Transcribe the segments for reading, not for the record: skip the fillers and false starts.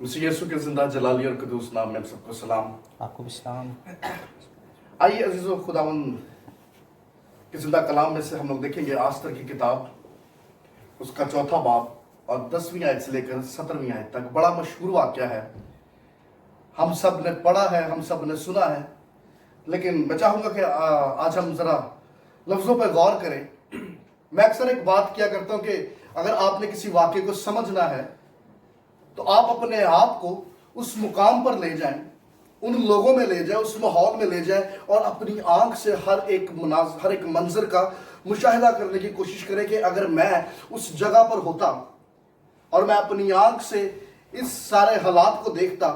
मसीह यीशु के जिंदा जलाली और कदूस नाम में आप सबको सलाम। आपको भी सलाम। आइए अजीजों, खुदावंद के जिंदा कलाम में से हम लोग देखेंगे आस्तर की किताब, उसका चौथा बाब और 10वीं आयत से लेकर 17वीं आयत तक। बड़ा मशहूर वाक्या है, हम सब ने पढ़ा है, हम सब ने सुना है, लेकिन मैं चाहूंगा कि आज हम जरा लफ्जों पर गौर करें। मैं अक्सर एक बात किया करता हूं कि अगर आपने किसी वाक्य को समझना है तो आप अपने आप को उस मुकाम पर ले जाएं, उन लोगों में ले जाएं, उस माहौल में ले जाएं और अपनी आंख से हर एक मंजर का मुशाहिदा करने की कोशिश करें कि अगर मैं उस जगह पर होता और मैं अपनी आंख से इस सारे हालात को देखता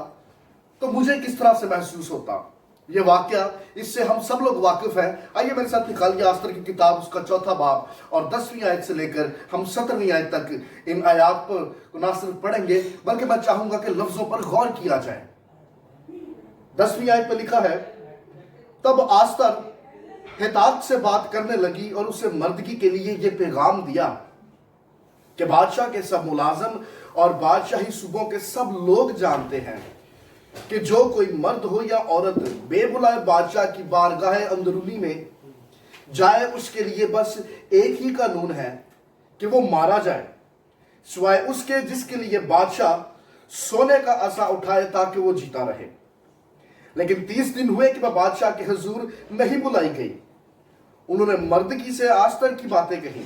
तो मुझे किस तरह से महसूस होता। ये वाक्या, इससे हम सब लोग वाकिफ हैं। आइए मेरे साथ निकालिए आस्तर की किताब, उसका चौथा बाब और 10वीं आयत से लेकर हम 17वीं आयत तक इन आयात पर ना सिर्फ पढ़ेंगे बल्कि मैं चाहूंगा कि लफ्जों पर गौर किया जाए। 10वीं आयत पर लिखा है, तब आस्तर हेतात से बात करने लगी और उसे मर्दगी के लिए ये पैगाम दिया कि बादशाह के सब मुलाजम और बादशाही सूबों के सब लोग जानते हैं कि जो कोई मर्द हो या औरत बेबुलाए बादशाह की बारगाह अंदरूनी में जाए, उसके लिए बस एक ही कानून है कि वो मारा जाए, सिवाय उसके जिसके लिए बादशाह सोने का असा उठाए ताकि वो जीता रहे। लेकिन 30 दिन हुए कि वह बादशाह के हुजूर नहीं बुलाई गई। उन्होंने मर्दकी से आस्तर की बातें कही।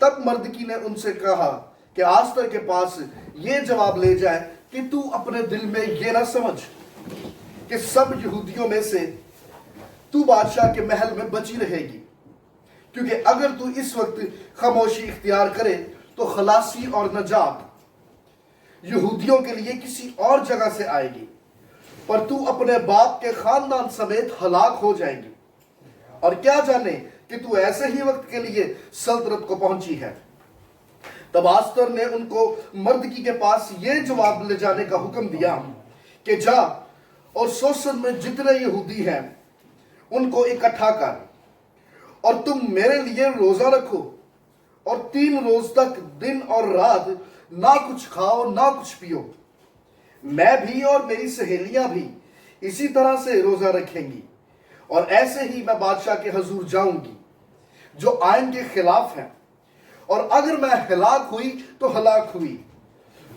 तब मर्दकी ने उनसे कहा कि आस्तर के पास ये जवाब ले जाए कि तू अपने दिल में ये ना समझ कि सब यहूदियों में से तू बादशाह के महल में बची रहेगी, क्योंकि अगर तू इस वक्त खामोशी इख्तियार करे तो खलासी और नजात यहूदियों के लिए किसी और जगह से आएगी, पर तू अपने बाप के खानदान समेत हलाक हो जाएगी। और क्या जाने कि तू ऐसे ही वक्त के लिए सल्तनत को पहुंची है। तब आस्तर ने उनको मर्दकी के पास ये जवाब ले जाने का हुक्म दिया कि जा और सोसन में जितने यहूदी हैं उनको इकट्ठा कर और तुम मेरे लिए रोजा रखो और 3 रोज तक दिन और रात ना कुछ खाओ ना कुछ पियो। मैं भी और मेरी सहेलियां भी इसी तरह से रोजा रखेंगी और ऐसे ही मैं बादशाह के हुजूर जाऊंगी जो आइन के खिलाफ है, और अगर मैं हलाक हुई तो हलाक हुई।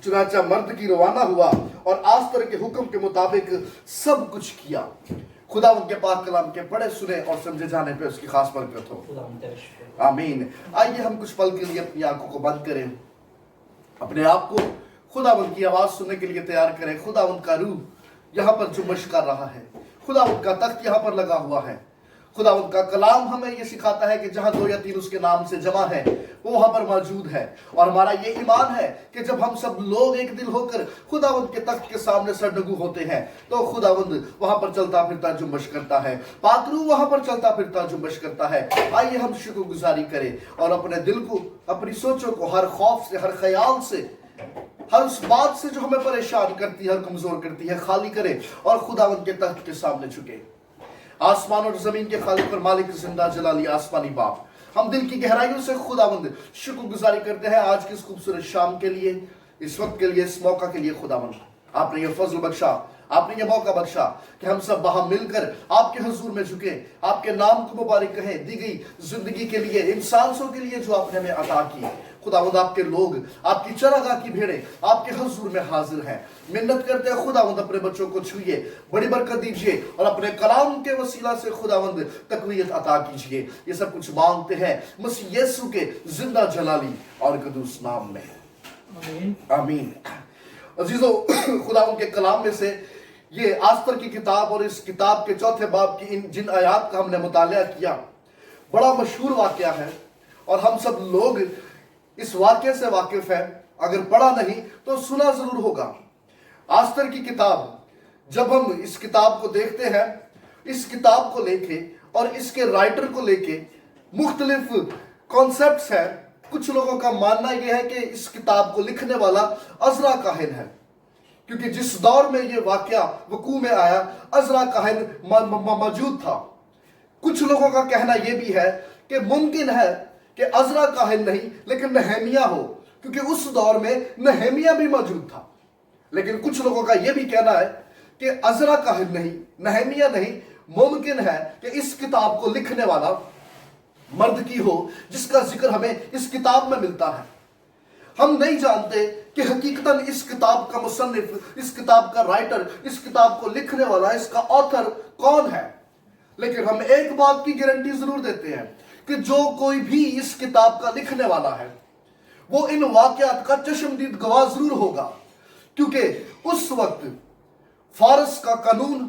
चुनाचा मर्द की रवाना हुआ और आस्तर के हुक्म के मुताबिक सब कुछ किया। खुदा उनके पाक कलाम के पढ़े सुने और समझे जाने पे उसकी खास बरकत हो, आमीन। आइए हम कुछ पल के लिए अपनी आंखों को बंद करें, अपने आप को खुदावंद की आवाज सुनने के लिए तैयार करें। खुदावंद का रूह यहाँ पर जुम्मश कर रहा है, खुदावंद का तख्त यहाँ पर लगा हुआ है। खुदावंद का कलाम हमें ये सिखाता है कि जहां 2 या 3 उसके नाम से जमा है वो वहां पर मौजूद है। और हमारा ये ईमान है कि जब हम सब लोग एक दिल होकर खुदावंद के तख्त के सामने सरडगू होते हैं तो खुदावंद वहां पर चलता फिरता जुम्मश करता है, पातरू वहां पर चलता फिरता जुम्मश करता है। आइए हम शुक्रगुजारी करें और अपने दिल को, अपनी सोचों को हर खौफ से, हर ख्याल से, हर उस बात से जो हमें परेशान करती है और कमजोर करती है, खाली करें और खुदावंद के तख्त के सामने झुके। आसमान और जमीन के खालिक और मालिक जिंदा जलाली आसमानी बाप, हम दिल की गहराइयों से खुदावंद शुक्रगुजारी करते हैं आज की इस खूबसूरत शाम के लिए, इस वक्त के लिए, इस मौका के लिए। खुदावंद आपने ये फजल बख्शा, आपने ये मौका बख्शा कि हम सब वहां मिलकर आपके हुजूर में झुके, आपके नाम को मुबारक कहें दी गई जिंदगी के लिए, इन सांसों के लिए जो आपने हमें अता की। खुदावंद आपके लोग, आपकी चरागाह की भेड़ें आपके हुजूर में हाजिर हैं। मिन्नत करते हैं खुदावंद अपने बच्चों को छुइए, बड़ी बरकत दीजिए और अपने कलाम के वसीला से खुदावंद तकवीयत अता कीजिए। ये सब कुछ मांगते हैं मसीह यीशु के जिंदा जलाली और कदूस नाम में, आमीन। अजीजों, खुदावंद के कलाम में से ये आस्तर की किताब और इस किताब के चौथे बाब की जिन आयात का हमने मुतालिया किया, बड़ा मशहूर वाकया है और हम सब लोग इस वाक्य से वाकिफ है। अगर पढ़ा नहीं तो सुना जरूर होगा। आस्तर की किताब, जब हम इस किताब को देखते हैं, इस किताब को लेके और इसके राइटर को लेके मुख्तलिफ कॉन्सेप्ट्स हैं। कुछ लोगों का मानना यह है कि इस किताब को लिखने वाला अजरा काहिन है, क्योंकि जिस दौर में यह वाकया वकू में आया अजरा काहिन मौजूद था। कुछ लोगों का कहना यह भी है कि मुमकिन है कि अजरा काहिन नहीं लेकिन नहमिया हो, क्योंकि उस दौर में नहमिया भी मौजूद था। لیکن کچھ لوگوں کا یہ بھی کہنا ہے کہ عزرا کاہن نہیں، نہمیہ نہیں، ممکن ہے کہ اس کتاب کو لکھنے والا مرد کی ہو جس کا ذکر ہمیں اس کتاب میں ملتا ہے۔ ہم نہیں جانتے کہ حقیقتاً اس کتاب کا مصنف، اس کتاب کا رائٹر، اس کتاب کو لکھنے والا، اس کا آتھر کون ہے، لیکن ہم ایک بات کی گارنٹی ضرور دیتے ہیں کہ جو کوئی بھی اس کتاب کا لکھنے والا ہے وہ ان واقعات کا چشمدید گواہ ضرور ہوگا، کیونکہ اس وقت فارس کا قانون،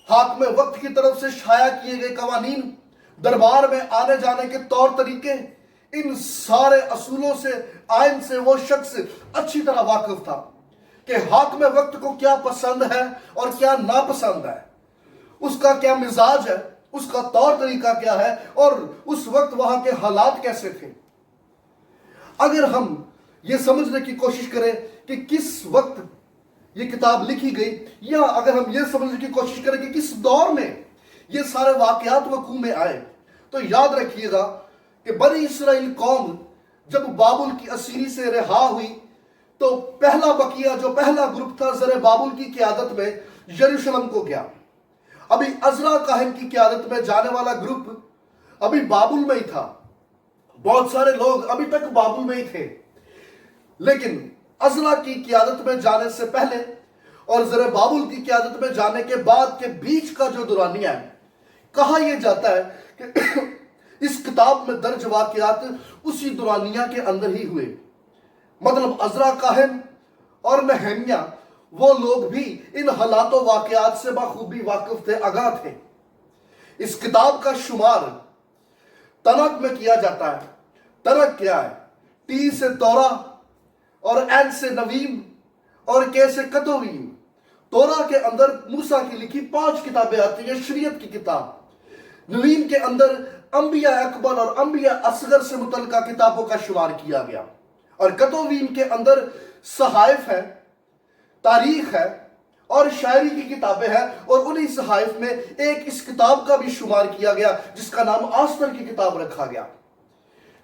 حاکم وقت کی طرف سے شائع کیے گئے قوانین، دربار میں آنے جانے کے طور طریقے، ان سارے اصولوں سے، آئین سے وہ شخص اچھی طرح واقف تھا کہ حاکم وقت کو کیا پسند ہے اور کیا ناپسند ہے، اس کا کیا مزاج ہے، اس کا طور طریقہ کیا ہے، اور اس وقت وہاں کے حالات کیسے تھے۔ اگر ہم یہ سمجھنے کی کوشش کریں کہ کس وقت یہ کتاب لکھی گئی، یا اگر ہم یہ سمجھنے کی کوشش کریں کہ کس دور میں یہ سارے واقعات وقوع میں آئے، تو یاد رکھیے گا کہ بنی اسرائیل قوم جب بابل کی اسیری سے رہا ہوئی تو پہلا بقیہ، جو پہلا گروپ تھا زر بابل کی قیادت میں، یروشلم کو گیا۔ ابھی عزرا کاہن کی قیادت میں جانے والا گروپ ابھی بابل میں ہی تھا، بہت سارے لوگ ابھی تک بابل میں ہی تھے، لیکن عزرا کی قیادت میں جانے سے پہلے اور زر بابل کی قیادت میں جانے کے بعد کے بیچ کا جو دورانیہ ہے، کہا یہ جاتا ہے کہ اس کتاب میں درج واقعات اسی دورانیہ کے اندر ہی ہوئے۔ مطلب عزرا کاہن اور نہمیہ وہ لوگ بھی ان حالات و واقعات سے بخوبی واقف تھے، آگاہ تھے۔ اس کتاب کا شمار تنک میں کیا جاتا ہے۔ تنک کیا ہے؟ ٹی سے تورا اور این سے نویم اور کے سے کتویم۔ تورا کے اندر موسیٰ کی لکھی 5 کتابیں آتی ہیں، شریعت کی کتاب۔ نویم کے اندر انبیاء اکبر اور انبیاء اصغر سے متعلقہ کتابوں کا شمار کیا گیا، اور کتویم کے اندر صحائف ہے، تاریخ ہے اور شاعری کی کتابیں ہیں، اور انہی صحائف میں ایک اس کتاب کا بھی شمار کیا گیا جس کا نام آستر کی کتاب رکھا گیا۔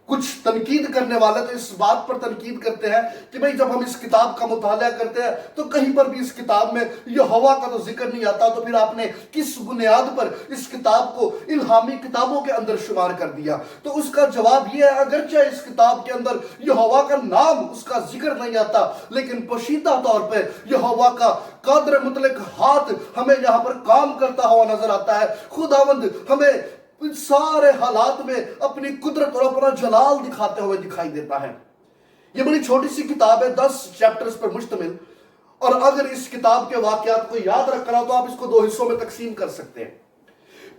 کچھ تنقید کرنے والے تو اس بات پر تنقید کرتے ہیں کہ بھئی جب ہم اس کتاب کا مطالعہ کرتے ہیں تو کہیں پر بھی اس کتاب میں یہوہ کا تو ذکر نہیں آتا، تو پھر آپ نے کس بنیاد پر اس کتاب کو الہامی کتابوں کے اندر شمار کر دیا؟ تو اس کا جواب یہ ہے، اگرچہ اس کتاب کے اندر یہوہ کا نام، اس کا ذکر نہیں آتا، لیکن پوشیدہ طور پہ یہوہ کا قادر مطلق ہاتھ ہمیں یہاں پر کام کرتا ہوا نظر آتا ہے۔ خداوند ہمیں ان سارے حالات میں اپنی قدرت اور اپنا جلال دکھاتے ہوئے دکھائی دیتا ہے۔ یہ بڑی چھوٹی سی کتاب ہے، 10 چیپٹرز پر مشتمل، اور اگر اس کتاب کے واقعات کو یاد رکھنا تو آپ اس کو 2 حصوں میں تقسیم کر سکتے ہیں۔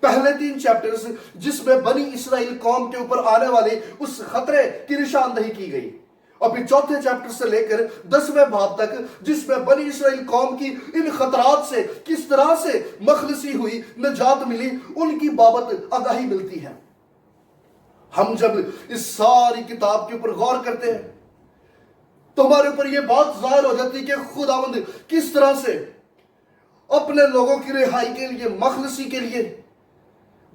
پہلے 3 چیپٹرز جس میں بنی اسرائیل قوم کے اوپر آنے والے اس خطرے کی نشاندہی کی گئی، اور پھر چوتھے چیپٹر سے لے کر 10ویں باب تک جس میں بنی اسرائیل قوم کی ان خطرات سے کس طرح سے مخلصی ہوئی، نجات ملی، ان کی بابت آگاہی ملتی ہے۔ ہم جب اس ساری کتاب کے اوپر غور کرتے ہیں تو ہمارے اوپر یہ بات ظاہر ہو جاتی ہے کہ خداوند کس طرح سے اپنے لوگوں کی رہائی کے لیے، مخلصی کے لیے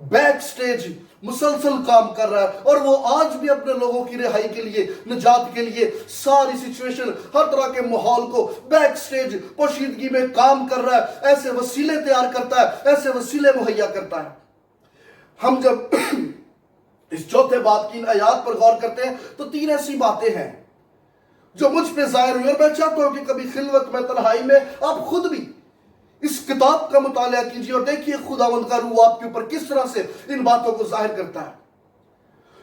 بیک سٹیج مسلسل کام کر رہا ہے، اور وہ آج بھی اپنے لوگوں کی رہائی کے لیے، نجات کے لیے ساری سچویشن، ہر طرح کے ماحول کو بیک سٹیج پوشیدگی میں کام کر رہا ہے، ایسے وسیلے تیار کرتا ہے، ایسے وسیلے مہیا کرتا ہے۔ ہم جب اس چوتھے باب کی ان آیات پر غور کرتے ہیں تو 3 ایسی باتیں ہیں جو مجھ پہ ظاہر ہوئی، اور میں چاہتا ہوں کہ کبھی خلوت میں، تنہائی میں آپ خود بھی اس کتاب کا مطالعہ کیجئے اور دیکھیے خداوند کا روح آپ کے اوپر کس طرح سے ان باتوں کو ظاہر کرتا ہے۔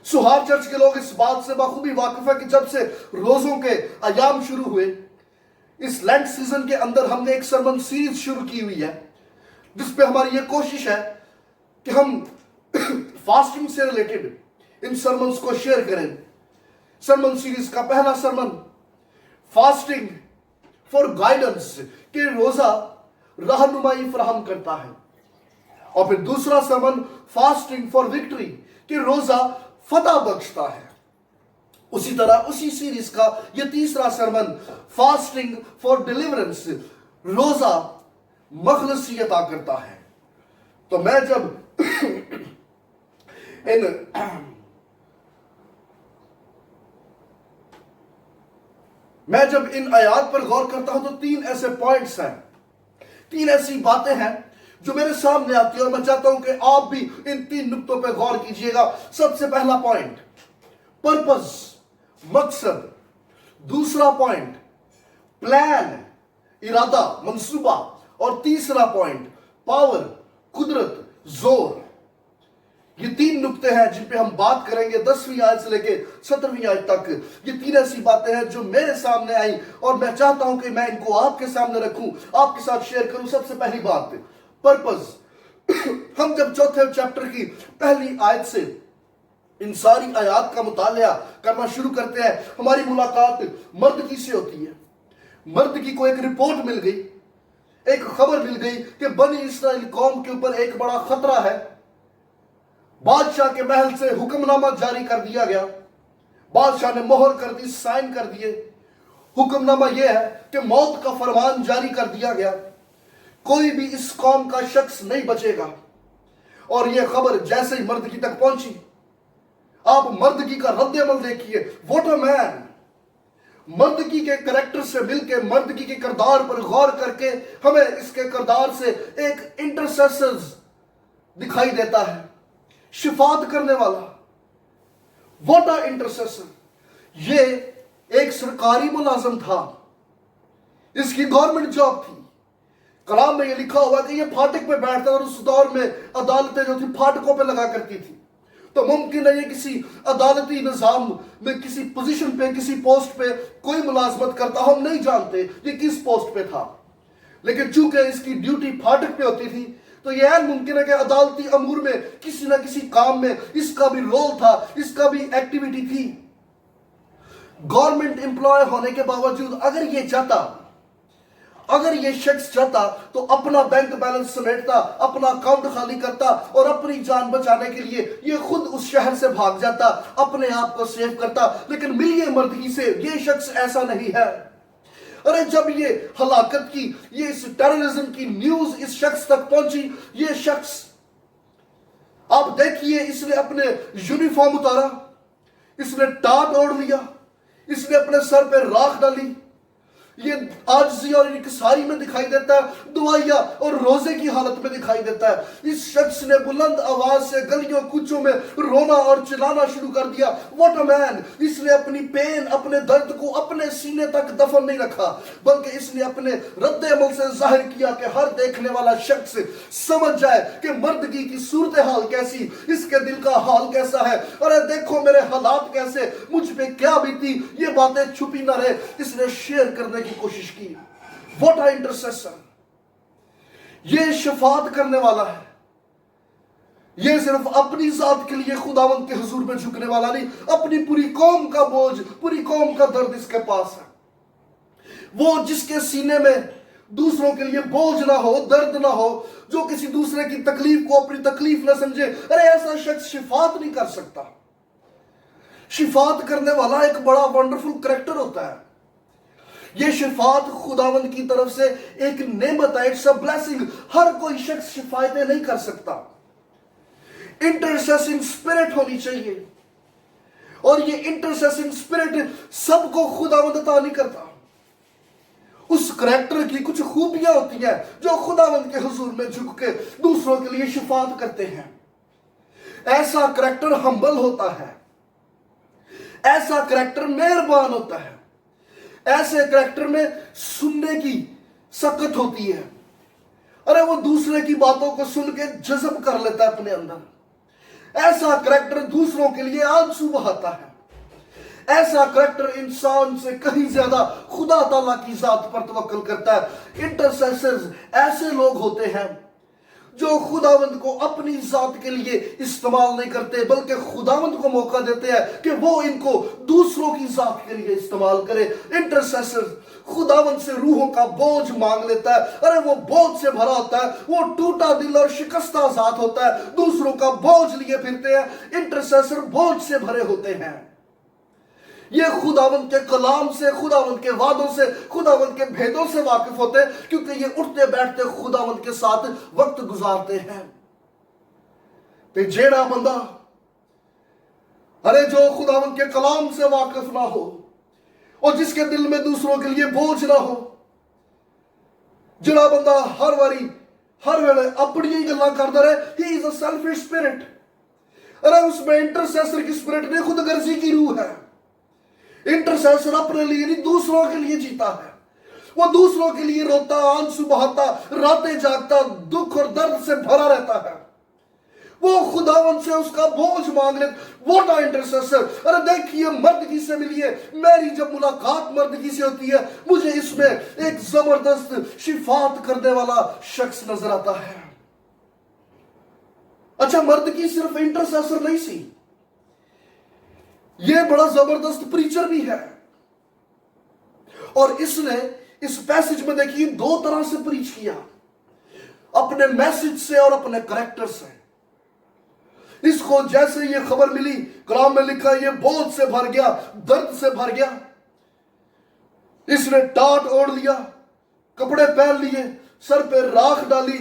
سہار چرچ کے لوگ اس بات سے بخوبی واقف ہے کہ جب سے روزوں کے ایام شروع ہوئے، اس لینٹ سیزن کے اندر ہم نے ایک سرمن سیریز شروع کی ہوئی ہے جس پہ ہماری یہ کوشش ہے کہ ہم فاسٹنگ سے ریلیٹڈ ان سرمنز کو شیئر کریں۔ سرمن سیریز کا پہلا سرمن فاسٹنگ فار گائیڈنس، کہ روزہ رہنمائی فراہم کرتا ہے، اور پھر دوسرا سرمن فاسٹنگ فار وکٹری، کہ روزہ فتح بخشتا ہے۔ اسی طرح اسی سیریز کا یہ تیسرا سرمن فاسٹنگ فار ڈیلیورنس، روزہ مخلصی عطا کرتا ہے۔ تو میں جب मैं जब इन आयात पर गौर करता हूं तो 3 ऐसे पॉइंट्स हैं, 3 ऐसी बातें हैं जो मेरे सामने आती है और मैं चाहता हूं कि आप भी इन 3 नुक्तों पर गौर कीजिएगा। सबसे पहला पॉइंट पर्पस, मकसद। दूसरा पॉइंट प्लान, इरादा, मंसूबा। और तीसरा पॉइंट पावर, कुदरत, जोर। ये 3 नुक्ते हैं जिन पे हम बात करेंगे 10वीं आयत से लेके 17वीं आयत तक। ये 3 ऐसी बातें हैं जो मेरे सामने आई और मैं चाहता हूं कि मैं इनको आपके सामने रखूं, आपके साथ शेयर करूं। सबसे पहली बात पर्पस। हम जब चौथे चैप्टर की पहली आयत से इन सारी आयत का मुतालिया करना शुरू करते हैं, हमारी मुलाकात मर्द की से होती है। मर्द की को एक रिपोर्ट मिल गई, एक खबर मिल गई कि बनी इस्राएल कौम के ऊपर एक बड़ा खतरा है। बादशाह के महल से हुक्मनामा जारी कर दिया गया, बादशाह ने मोहर कर दी, साइन कर दिए। हुक्मनामा यह है कि मौत का फरमान जारी कर दिया गया, कोई भी इस कौम का शख्स नहीं बचेगा। और यह खबर जैसे ही मर्दगी तक पहुंची, आप मर्दगी का रद्द अमल देखिए। What a man. मर्दगी के कैरेक्टर से मिलकर, मर्दगी के किरदार पर गौर करके हमें इसके किरदार से एक इंटरसेसर दिखाई देता है, शिफात करने वाला। What a intercessor. ये एक सरकारी मुलाजिम था, इसकी गवर्नमेंट जॉब थी। कलाम में ये लिखा हुआ कि ये फाटक पे बैठता और उस दौर में अदालतें जो थी फाटकों पे लगा करती थी। तो मुमकिन है ये किसी अदालती निजाम में किसी पोजीशन पे, किसी पोस्ट पे कोई मुलाजमत करता, हम नहीं जानते ये किस पोस्ट पे था। लेकिन चूंकि इसकी ड्यूटी फाटक पे होती थी तो यह मुमकिन है कि अदालती अमूर में किसी ना किसी काम में इसका भी रोल था, इसका भी एक्टिविटी थी। गवर्नमेंट एम्प्लॉय होने के बावजूद अगर ये शख्स चाहता तो अपना बैंक बैलेंस समेटता, अपना अकाउंट खाली करता और अपनी जान बचाने के लिए ये खुद उस शहर से भाग जाता, अपने आप को सेव करता। लेकिन मिलिए मर्दगी से, ये शख्स ऐसा नहीं है। अरे जब ये हलाकत की, ये इस टेररिज्म की न्यूज इस शख्स तक पहुंची, ये शख्स आप देखिए, इसने अपने यूनिफॉर्म उतारा, इसने टाट ओढ़ लिया, इसने अपने सर पे राख डाली। ये आजिज़ी और इंकिसारी में दिखाई देता है, दुआया और रोजे की हालत में दिखाई देता है। इस शख्स ने बुलंद आवाज से गलियों कूचों में रोना और चिल्लाना शुरू कर दिया। What a man. इसने अपनी पेन, अपने दर्द को अपने सीने तक दफन नहीं रखा, बल्कि इसने अपने रद्द अमल से जाहिर किया कि हर देखने वाला शख्स समझ जाए कि मर्दगी की सूरत हाल कैसी, इसके दिल का हाल कैसा है। अरे देखो मेरे हालात कैसे, मुझ पे क्या बीती, ये बातें छुपी ना रहे, इसने शेयर करने की कोशिश की। What a intercessor. ये शफात करने वाला है, ये सिर्फ अपनी जात के लिए खुदावंद के हुजूर में झुकने वाला नहीं, अपनी पूरी कौम का बोझ, पूरी कौम का दर्द इसके पास है। वो जिसके सीने में दूसरों के लिए बोझ ना हो, दर्द ना हो, जो किसी दूसरे की तकलीफ को अपनी तकलीफ ना समझे, अरे ऐसा शख्स शिफात नहीं कर सकता। शिफात करने वाला एक बड़ा वंडरफुल करैक्टर होता है। ये शिफात खुदावंद की तरफ से एक नेमत है, इट्स अ ब्लेसिंग। हर कोई शख्स शिफायतें नहीं कर सकता। इंटरसेसिंग स्पिरिट होनी चाहिए, और ये इंटरसेसिंग स्पिरिट सबको खुदावंद अता नहीं करता। उस करैक्टर की कुछ खूबियां होती हैं जो खुदावंद के हुजूर में झुक के दूसरों के लिए शिफात करते हैं। ऐसा करैक्टर हम्बल होता है, ऐसा करैक्टर मेहरबान होता है, ऐसे करैक्टर में सुनने की सकत होती है। अरे वो दूसरे की बातों को सुन के जज्ब कर लेता है अपने अंदर। ऐसा करैक्टर दूसरों के लिए आंसू बहाता है। ऐसा करैक्टर इंसान से कहीं ज्यादा खुदा ताला की जात पर तवक्कुल करता है। इंटरसेसर्स ऐसे लोग होते हैं जो खुदावंद को अपनी जात के लिए इस्तेमाल नहीं करते, बल्कि खुदावंद को मौका देते हैं कि वो इनको दूसरों की जात के लिए इस्तेमाल करे। इंटरसेसर खुदावंद से रूहों का बोझ मांग लेता है। अरे वो बोझ से भरा होता है, वो टूटा दिल और शिकस्ता जात होता है, दूसरों का बोझ लिए फिरते हैं। इंटरसेसर बोझ से भरे होते हैं। ये खुदावंद के कलाम से, खुदावंद के वादों से, खुदावंद के भेदों से वाकिफ होते हैं, क्योंकि ये उठते बैठते खुदावंद के साथ वक्त गुजारते हैं। ते जेड़ा बंदा अरे जो खुदावंद के कलाम से वाकिफ ना हो, और जिसके दिल में दूसरों के लिए बोझ ना हो। ਜਿਹੜਾ ਬੰਦਾ ਹਰ ਵਾਰੀ हर वेले अपनी ही गल्लां करता रहे, he is a selfish spirit. अरे उसमें इंटरसेसर की स्पिरिट नहीं, खुद गर्जी की रूह है। इंटरसेसर अपने लिए नहीं, दूसरों के लिए जीता है। वो दूसरों के लिए रोता, आंसू बहाता, रातें जागता, दुख और दर्द से भरा रहता है। वो खुदावन से उसका बोझ मांग ले। What a intercessor. अरे देखिए, मर्दगी से मिलिए। मेरी जब मुलाकात मर्दगी से होती है, मुझे इसमें एक जबरदस्त शिफात करने वाला शख्स नजर आता है। अच्छा, मर्दगी सिर्फ इंटरसेसर नहीं सी, ये बड़ा जबरदस्त प्रीचर भी है। और इसने इस पैसेज में देखिए दो तरह से प्रीच किया, अपने मैसेज से और अपने करैक्टर से। इसको जैसे ये खबर मिली, कलाम में लिखा ये बोझ से भर गया, दर्द से भर गया। इसने टाट ओढ़ लिया, कपड़े पहन लिए, सर पे राख डाली,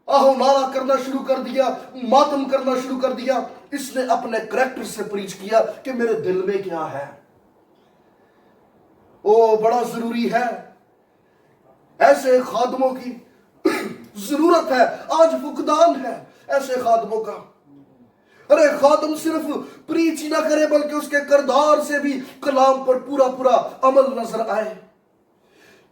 आहो नारा करना शुरू कर दिया, मातम करना शुरू कर दिया। इसने अपने करैक्टर से प्रीच किया कि मेरे दिल में क्या है। ओ बड़ा जरूरी है, ऐसे खादमों की जरूरत है। आज फुकदान है ऐसे खादमों का। अरे खादम सिर्फ प्रीच ही ना करे, बल्कि उसके किरदार से भी कलाम पर पूरा पूरा अमल नजर आए।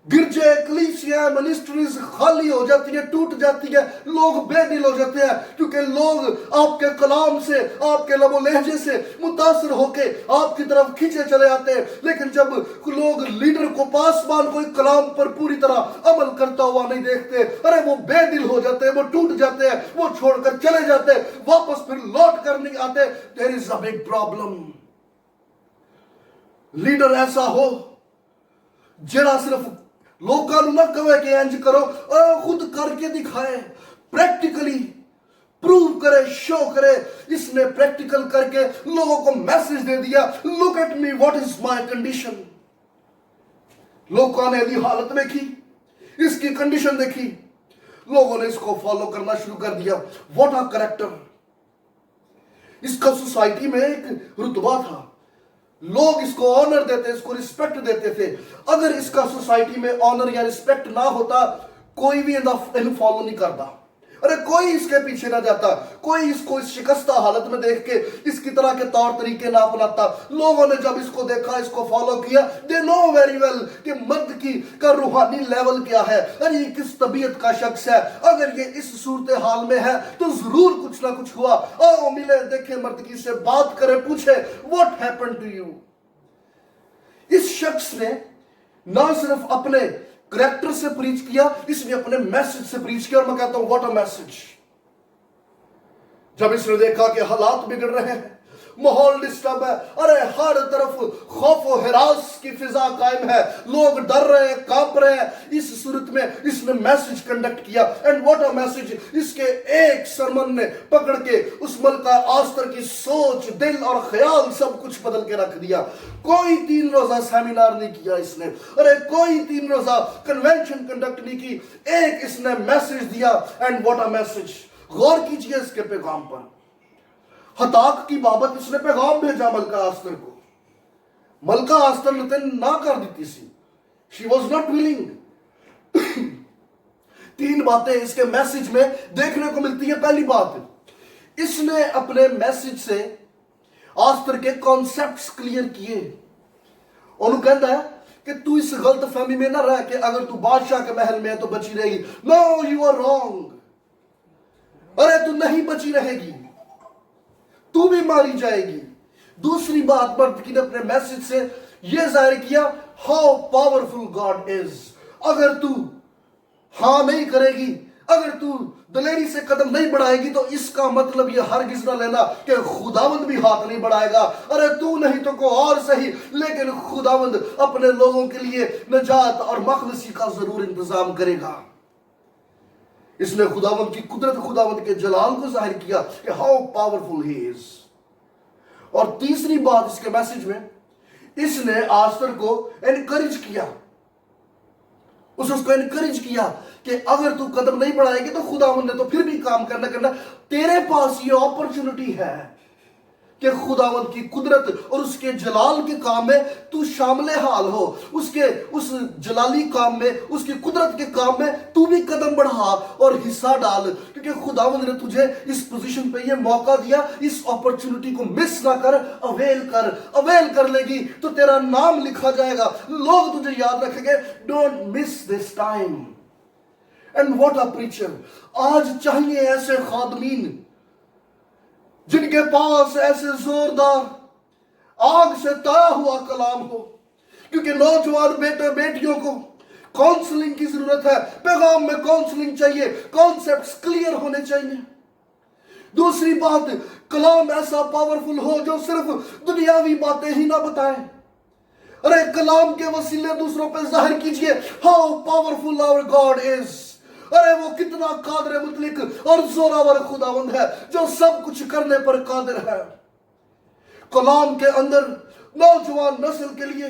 गिरजे, कलीसिया, मिनिस्ट्रीज खाली हो जाती है, टूट जाती है, लोग बेदिल हो जाते हैं, क्योंकि लोग आपके कलाम से, आपके लबो लहजे से मुतासर होके आपकी तरफ खींचे चले आते हैं। लेकिन जब लोग लीडर को, पासवान कोई कलाम पर पूरी तरह अमल करता हुआ नहीं देखते, अरे वो बेदिल हो जाते हैं, वो टूट जाते हैं, वो छोड़कर चले जाते हैं, वापस फिर लौट कर नहीं आते। There is a big problem. Leader ऐसा हो जरा सिर्फ लोगों को ना कहे कि इंज करो, और खुद करके दिखाए, प्रैक्टिकली प्रूव करे, शो करे। इसने प्रैक्टिकल करके लोगों को मैसेज दे दिया, look at me, what is my condition. लोगों ने यदि हालत देखी, इसकी कंडीशन देखी, लोगों ने इसको फॉलो करना शुरू कर दिया। What a character. इसका सोसाइटी में एक रुतबा था, लोग इसको ऑनर देते, इसको रिस्पेक्ट देते थे। अगर इसका सोसाइटी में ऑनर या रिस्पेक्ट ना होता, कोई भी इन्हें फॉलो नहीं करता। अरे कोई इसके पीछे ना जाता, कोई इसको इस शिकस्ता हालत में देख के इसकी तरह के तौर तरीके ना अपनाता। लोगों ने जब इसको देखा, इसको फॉलो किया, दे नो वेरी वेल कि मर्द की का रूहानी लेवल क्या है। अरे ये किस तबीयत का शख्स है, अगर ये इस सूरत हाल में है तो जरूर कुछ ना कुछ हुआ। आओ मिले, देखे, मर्दगी से बात करे, पूछे व्हाट हैपेंड टू यू। इस शख्स ने ना सिर्फ अपने करैक्टर से प्रीच किया, इसने अपने मैसेज से प्रीच किया। और मैं कहता हूं व्हाट अ मैसेज। जब इसने देखा कि हालात बिगड़ रहे हैं, माहौल डिस्टर्ब है, अरे हर तरफ खौफ और हिरास की फिजा कायम है, लोग डर रहे हैं, कांप रहे हैं, इस सूरत में इसने मैसेज कंडक्ट किया। And what a message. इसके एक सरमन ने पकड़ के उस मलका आस्तर की सोच, दिल और ख्याल सब कुछ बदल के रख दिया। कोई 3 रोजा सेमिनार नहीं किया इसने, अरे कोई 3 रोजा कन्वेंशन कंडक्ट नहीं की, एक इसने मैसेज दिया। And what a message. गौर कीजिए इसके पैगाम पर। हताक की बाबत इसने पैगाम भेजा मलका आस्तर को। मलका आस्तर ने ना कर दी सी, शी वॉज नॉट विलिंग। 3 बातें इसके मैसेज में देखने को मिलती है। पहली बात, इसने अपने मैसेज से आस्तर के कॉन्सेप्ट्स क्लियर किए। और कहता है कि तू इस गलत फहमी में ना रह के अगर तू बादशाह के महल में है तो बची रहेगी। No, you are wrong. अरे तू नहीं बची रहेगी, तू भी मारी जाएगी। दूसरी बात, मर्दगी ने अपने मैसेज से यह जाहिर किया हाउ पावरफुल गॉड इज। अगर तू हां नहीं करेगी, अगर तू दलेरी से कदम नहीं बढ़ाएगी, तो इसका मतलब यह हरगिज ना लेना कि खुदावंद भी हाथ नहीं बढ़ाएगा। अरे तू नहीं तो को और सही, लेकिन खुदावंद अपने लोगों के लिए नजात और मखलसी का जरूर इंतजाम करेगा। इसने खुदावंद की कुदरत, खुदावंद के जलाल को जाहिर किया कि हाउ पावरफुल ही इज। और तीसरी बात इसके मैसेज में, इसने आस्तर को एनकरेज किया, उसको एनकरेज किया कि अगर तू कदम नहीं बढ़ाएगी तो खुदावंद ने तो फिर भी काम करना। तेरे पास ये अपॉर्चुनिटी है, کہ خداوند کی قدرت اور اس کے جلال کے کام میں تو شامل حال ہو، اس جلالی کام میں، اس کی قدرت کے کام میں تو بھی قدم بڑھا اور حصہ ڈال، کیونکہ خداوند نے تجھے اس پوزیشن پہ یہ موقع دیا۔ اس اپرچونٹی کو مس نہ کر، اویل کر لے گی تو تیرا نام لکھا جائے گا، لوگ تجھے یاد رکھیں گے۔ Don't miss this time. And what a preacher! آج چاہیے ایسے خادمین جن کے پاس ایسے زوردار آگ سے تایا ہوا کلام ہو، کیونکہ نوجوان بیٹے بیٹیوں کو کاؤنسلنگ کی ضرورت ہے، پیغام میں کاؤنسلنگ چاہیے، کانسیپٹس کلیئر ہونے چاہیے۔ دوسری بات، کلام ایسا پاورفل ہو جو صرف دنیاوی باتیں ہی نہ بتائیں۔ ارے کلام کے وسیلے دوسروں پہ ظاہر کیجئے how powerful our God is. ارے وہ کتنا قادر مطلق اور زوراور خداوند ہے جو سب کچھ کرنے پر قادر ہے۔ کلام کے اندر نوجوان نسل کے لیے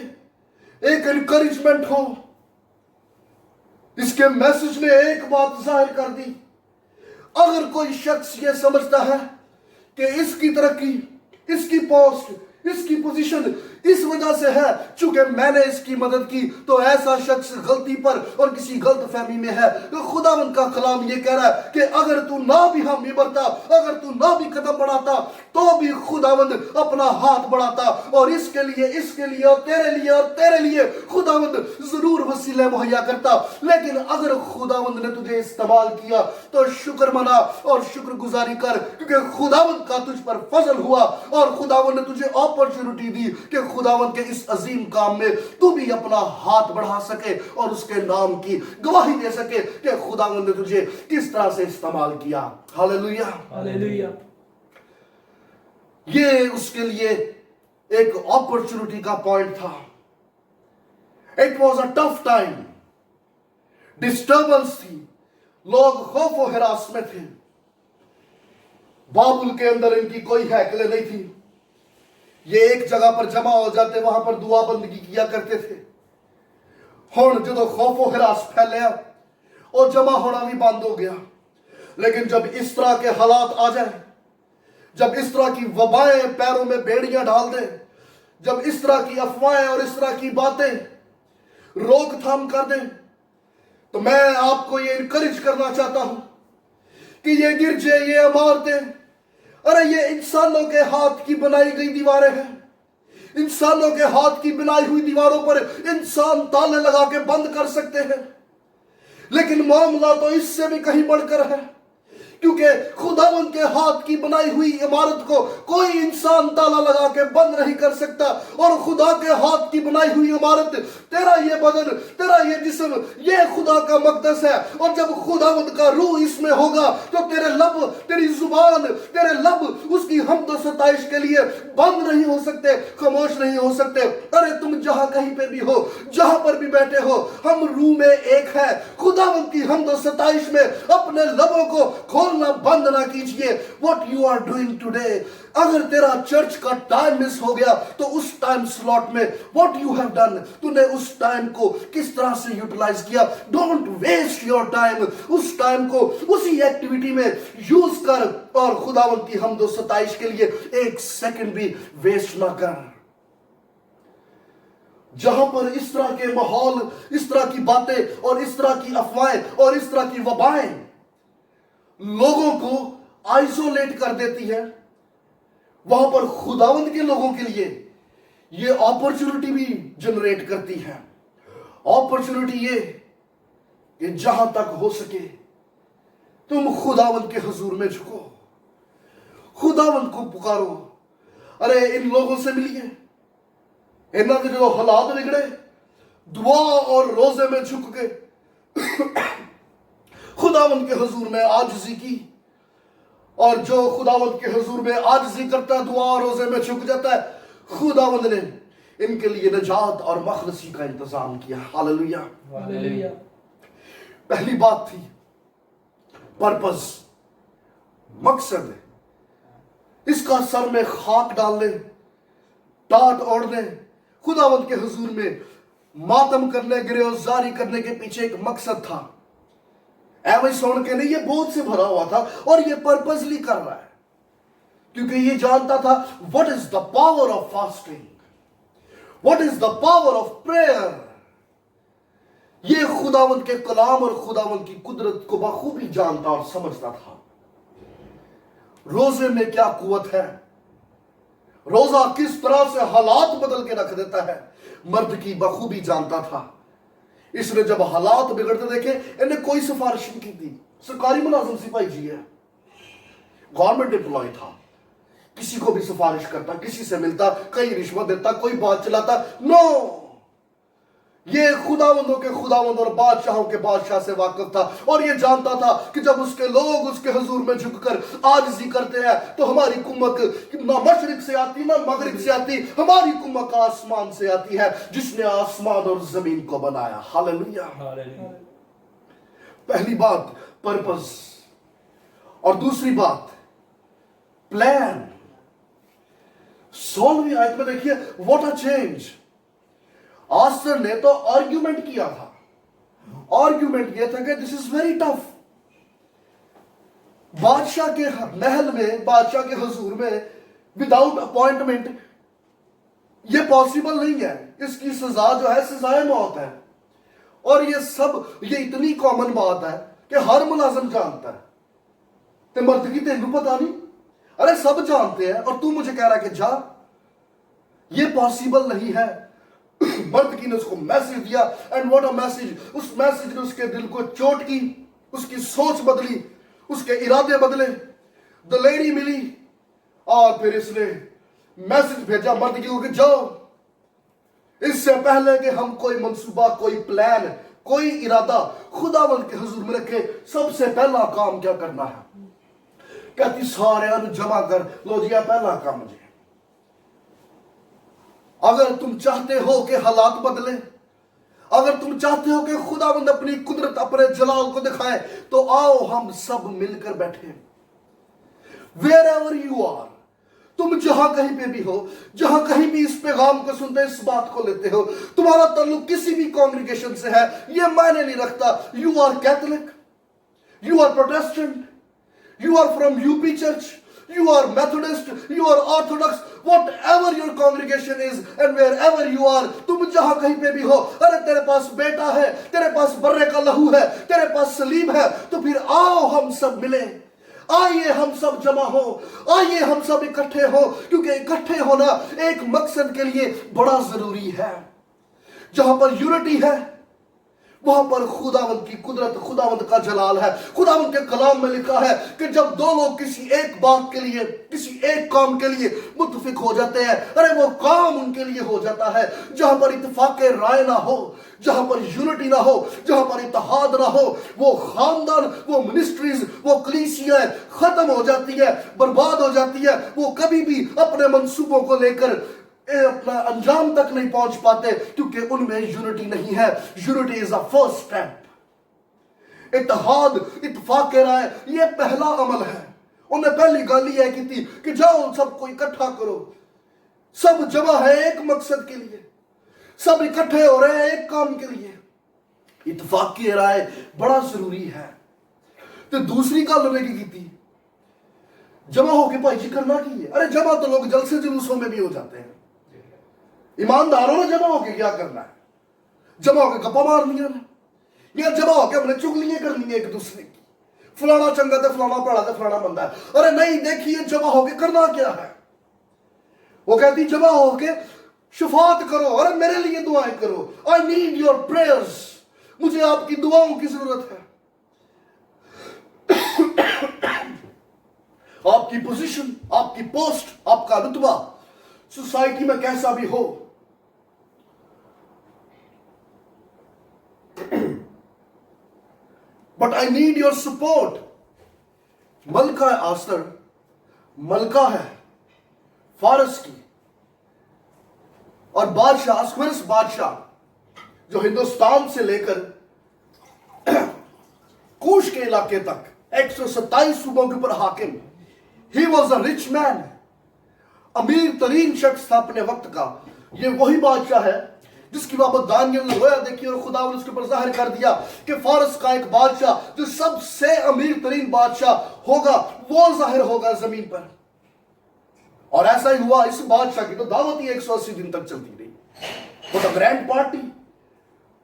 ایک انکریجمنٹ ہو۔ اس کے میسج نے ایک بات ظاہر کر دی، اگر کوئی شخص یہ سمجھتا ہے کہ اس کی ترقی، اس کی پوسٹ، اس کی پوزیشن اس وجہ سے ہے چونکہ میں نے اس کی مدد کی، تو ایسا شخص غلطی پر اور کسی غلط فہمی میں ہے۔ خداوند کا کلام یہ کہہ رہا ہے کہ اگر تو نہ بھی حامی برتا، اگر تو نہ بھی قدم بڑھاتا، تو بھی خداوند اپنا ہاتھ بڑھاتا، اور اس کے لیے اور تیرے لیے خداوند ضرور وسیلے مہیا کرتا۔ لیکن اگر خداوند نے تجھے استعمال کیا تو شکر منا اور شکر گزاری کر، کیونکہ خداوند کا تجھ پر فضل ہوا اور خداوند نے تجھے اپرچونٹی دی کہ خداوند کے اس عظیم کام میں تو بھی اپنا ہاتھ بڑھا سکے اور اس کے نام کی گواہی دے سکے کہ خداوند نے تجھے کس طرح سے استعمال کیا۔ ہاللیلویہ، ہاللیلویہ۔ یہ اس کے لیے ایک اپرچونٹی کا پوائنٹ تھا۔ It was a tough time, disturbance تھی، لوگ خوف و ہراس میں تھے۔ بابل کے اندر ان کی کوئی ہیکلیں نہیں تھی، یہ ایک جگہ پر جمع ہو جاتے، وہاں پر دعا بندگی کیا کرتے تھے۔ ہن جدو خوف و ہراس پھیلیا اور جمع ہونا بھی بند ہو گیا۔ لیکن جب اس طرح کے حالات آ جائیں، جب اس طرح کی وبائیں پیروں میں بیڑیاں ڈال دیں، جب اس طرح کی افواہیں اور اس طرح کی باتیں روک تھام کر دیں، تو میں آپ کو یہ انکریج کرنا چاہتا ہوں کہ یہ گرجے، یہ عمارتیں، ارے یہ انسانوں کے ہاتھ کی بنائی گئی دیواریں ہیں۔ انسانوں کے ہاتھ کی بنائی ہوئی دیواروں پر انسان تالے لگا کے بند کر سکتے ہیں، لیکن معاملہ تو اس سے بھی کہیں بڑھ کر ہے، کیونکہ خداوند کے ہاتھ کی بنائی ہوئی عمارت کو کوئی انسان تالا لگا کے بند نہیں کر سکتا، اور خدا کے ہاتھ کی بنائی ہوئی عمارت، تیرا یہ بدن، تیرا یہ جسم، یہ خدا کا مقدس ہے، اور جب خداوند کا روح اس میں ہوگا تو تیرے لب، تیری زبان، تیرے لب اس کی حمد و ستائش کے لیے بند نہیں ہو سکتے، خاموش نہیں ہو سکتے۔ ارے تم جہاں کہیں پہ بھی ہو، جہاں پر بھی بیٹھے ہو، ہم روح میں ایک ہے۔ خداوند کی حمد و ستائش میں اپنے لبوں کو کھولنا بند نہ کیجئے۔ What you are doing today، اگر تیرا چرچ کا ٹائم مس ہو گیا تو اس ٹائم سلاٹ میں what you have done، تو نے اس ٹائم کو کس طرح سے یوٹیلائز کیا۔ ڈونٹ ویسٹ یور ٹائم، اس ٹائم کو اسی ایکٹیویٹی میں یوز کر، اور خداوند کی حمد و ستائش کے لیے ایک سیکنڈ بھی ویسٹ نہ کر۔ جہاں پر اس طرح کے ماحول، اس طرح کی باتیں اور اس طرح کی افواہیں اور اس طرح کی وبائیں لوگوں کو آئسولیٹ کر دیتی ہے، وہاں پر خداوند کے لوگوں کے لیے یہ اپرچونٹی بھی جنریٹ کرتی ہے۔ اپرچونٹی یہ کہ جہاں تک ہو سکے تم خداوند کے حضور میں جھکو، خداوند کو پکارو۔ ارے ان لوگوں سے ملیے، انہوں نے جو حالات بگڑے، دعا اور روزے میں جھک کے خداوند کے حضور میں عاجزی کی، اور جو خداوند کے حضور میں عاجزی کرتا ہے، دعا اور روزے میں جھک جاتا ہے، خداوند نے ان کے لیے نجات اور مخلصی کا انتظام کیا۔ ہاللیلویہ، ہاللیلویہ۔ پہلی بات تھی پرپز، مقصد، اس کا سر میں خاک ڈال لیں، ٹاٹ اوڑ دیں، خداوند کے حضور میں ماتم کرنے، گریوزاری کرنے کے پیچھے ایک مقصد تھا۔ ایویں سن کے نہیں، یہ بہت سے بھرا ہوا تھا اور یہ پرپزلی کر رہا ہے۔ क्योंकि ये जानता था what is the power of fasting, what is the power of prayer. ये खुदावंद के कलाम और खुदावंद की कुदरत को बखूबी जानता और समझता था। रोजे में क्या कुवत है, रोजा किस तरह से हालात बदल के रख देता है, मर्द की बखूबी जानता था। इसने जब हालात बिगड़ते देखे, इन्हें कोई सिफारिश नहीं की थी। सरकारी मुलाजिम सिपाही जी है, गवर्नमेंट एम्प्लॉय था, किसी को भी सिफारिश करता, किसी से मिलता, कहीं रिश्वत देता, कोई बात चलाता, नो। ये खुदावंदों के खुदावंद और बादशाहों के बादशाह से वाकिफ था और ये जानता था कि जब उसके लोग उसके हुजूर में झुककर आजिज़ी करते हैं तो हमारी कुम्मक ना मशरिक से आती ना मगरिब से आती, हमारी कुम्मक आसमान से आती है जिसने आसमान और जमीन को बनाया। हालेलुया। पहली बात पर्पस और दूसरी बात प्लान। 16वीं आयत में देखिए व्हाट अ चेंज। आस्तर ने तो आर्ग्यूमेंट किया था। आर्ग्यूमेंट यह था कि दिस इज वेरी टफ। बादशाह के महल में, बादशाह के हुजूर में विदाउट अपॉइंटमेंट यह पॉसिबल नहीं है। इसकी सजा जो है सजाए मौत है। और ये इतनी कॉमन बात है कि हर मुलाजिम जानता है। ते मर्द की तेनू पता नहीं, अरे सब जानते हैं और तू मुझे कह रहा है कि जा। ये पॉसिबल नहीं है। मर्द की ने उसको मैसेज दिया एंड व्हाट अ मैसेज। उस मैसेज ने उसके दिल को चोट की, उसकी सोच बदली, उसके इरादे बदले। द लेडी मिली और फिर इसने मैसेज भेजा मर्द की कि जाओ, इससे पहले कि हम कोई मंसूबा, कोई प्लान, कोई इरादा खुदावंद के हुजूर में रखे, सबसे पहला काम क्या करना है। कहती सारे जमा कर लो जी, पहला काम मुझे। अगर तुम चाहते हो कि हालात बदले, अगर तुम चाहते हो कि खुदावंद अपनी कुदरत, अपने जलाल को दिखाए, तो आओ हम सब मिलकर बैठे। Wherever you are, तुम जहां कहीं पे भी हो, जहां कहीं भी इस पैगाम को सुनते, इस बात को लेते हो, तुम्हारा ताल्लुक किसी भी कांग्रेगेशन से है, यह मायने नहीं रखता। You are Catholic, you are Protestant, you are from UP church, you are Methodist, you are Orthodox, whatever your congregation is and wherever you are, तुम जहां कहीं पे भी हो, अरे तेरे पास बेटा है, तेरे पास बर्रे का लहू है, तेरे पास सलीब है, तो फिर आओ हम सब मिले, आइए हम सब जमा हो, आइए हम सब इकट्ठे हो, क्योंकि इकट्ठे होना एक मकसद के लिए बड़ा जरूरी है। जहां पर यूनिटी है वहां पर खुदावंद की कुदरत, खुदावंद का जलाल है। खुदावंद के कलाम में लिखा है कि जब दो लोग किसी एक बात के लिए, किसी एक काम के लिए मुत्तफिक हो जाते हैं, अरे वो काम उनके लिए हो जाता है। जहां पर इत्तेफाक राय ना हो, जहां पर यूनिटी ना हो, जहां पर इत्तेहाद ना हो, वो खानदान, वो मिनिस्ट्रीज, वो कलीसियां खत्म हो जाती है, बर्बाद हो जाती है। वो कभी भी अपने मंसूबों को लेकर अपना अंजाम तक नहीं पहुंच पाते, क्योंकि उनमें यूनिटी नहीं है। Unity is a first step. इत्तेहाद, इत्तेफाक राय, ये पहला अमल है। उन्हें पहली गाली यह की थी कि जाओ सबको इकट्ठा करो, सब जमा है एक मकसद के लिए, सब इकट्ठे हो रहे हैं एक काम के लिए। इत्तेफाक की राय बड़ा जरूरी है। तो दूसरी गल उन्हें की थी, जमा होके भाई जी करना की है। अरे जमा तो लोग जलसे जुलूसों में भी हो जाते हैं। ईमानदारों ने जमा होके क्या करना है? जमा होके गप्पा मारनी है, या जमा होके हमने चुगलियां करनी है एक दूसरे की, फलाना चंगा था, फलाना पड़ा था, फलाना बंदा है। अरे नहीं, देखिए जमा होके करना क्या है। वो कहती जमा होके शफात करो, अरे मेरे लिए दुआएं करो। आई नीड योर प्रेयर्स, मुझे आपकी दुआओं की जरूरत है। आपकी पोजीशन, आपकी पोस्ट, आपका रुतबा सोसाइटी में कैसा भी हो, but I need your support. मलका है आस्तर, मलका है फारस की, और बादशाह अस्वरस बादशाह जो हिंदुस्तान से लेकर कूश के इलाके तक 127 सूबों के ऊपर हाकिम। He was a rich man, अमीर तरीन शख्स था अपने वक्त का। ये वही बादशाह है जिसकी बाबत दानियल ने रोया देखी और खुदा ने उसके ऊपर जाहिर कर दिया कि फारस का एक बादशाह जो सबसे अमीर तरीन बादशाह होगा, वो जाहिर होगा जमीन पर। और ऐसा ही हुआ। इस बादशाह की तो दावत ही 180 दिन तक चलती रही। वो तो ग्रैंड पार्टी,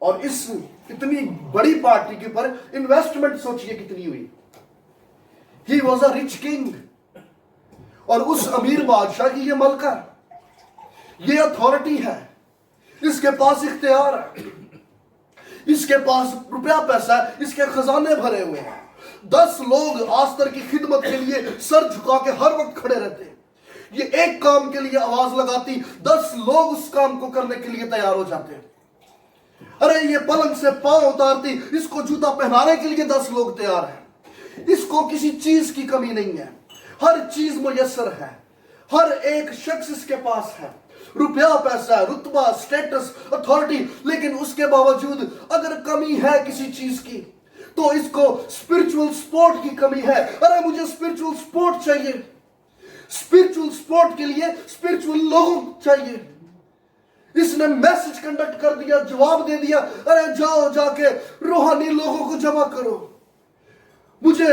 और इस इतनी बड़ी पार्टी के ऊपर इन्वेस्टमेंट सोचिए कितनी हुई। He was a rich king, और उस अमीर बादशाह की ये मलका, ये अथॉरिटी है, इसके पास इख्तियार है, इसके पास रुपया पैसा है, इसके खजाने भरे हुए हैं। 10 लोग आस्तर की खिदमत के लिए सर झुका के हर वक्त खड़े रहते। ये एक काम के लिए आवाज लगाती, 10 लोग उस काम को करने के लिए तैयार हो जाते। अरे ये पलंग से पांव उतारती, इसको जूता पहनाने के लिए 10 लोग तैयार हैं। इसको किसी चीज की कमी नहीं है, हर चीज मुयस्सर है, हर एक शख्स इसके पास है, रुपया पैसा, रुतबा, स्टेटस, अथॉरिटी। लेकिन उसके बावजूद अगर कमी है किसी चीज की, तो इसको स्पिरिचुअल सपोर्ट की कमी है। अरे मुझे स्पिरिचुअल सपोर्ट चाहिए, स्पिरिचुअल सपोर्ट के लिए स्पिरिचुअल लोग चाहिए। इसने मैसेज कंडक्ट कर दिया, जवाब दे दिया, अरे जाओ जाके रूहानी लोगों को जमा करो, मुझे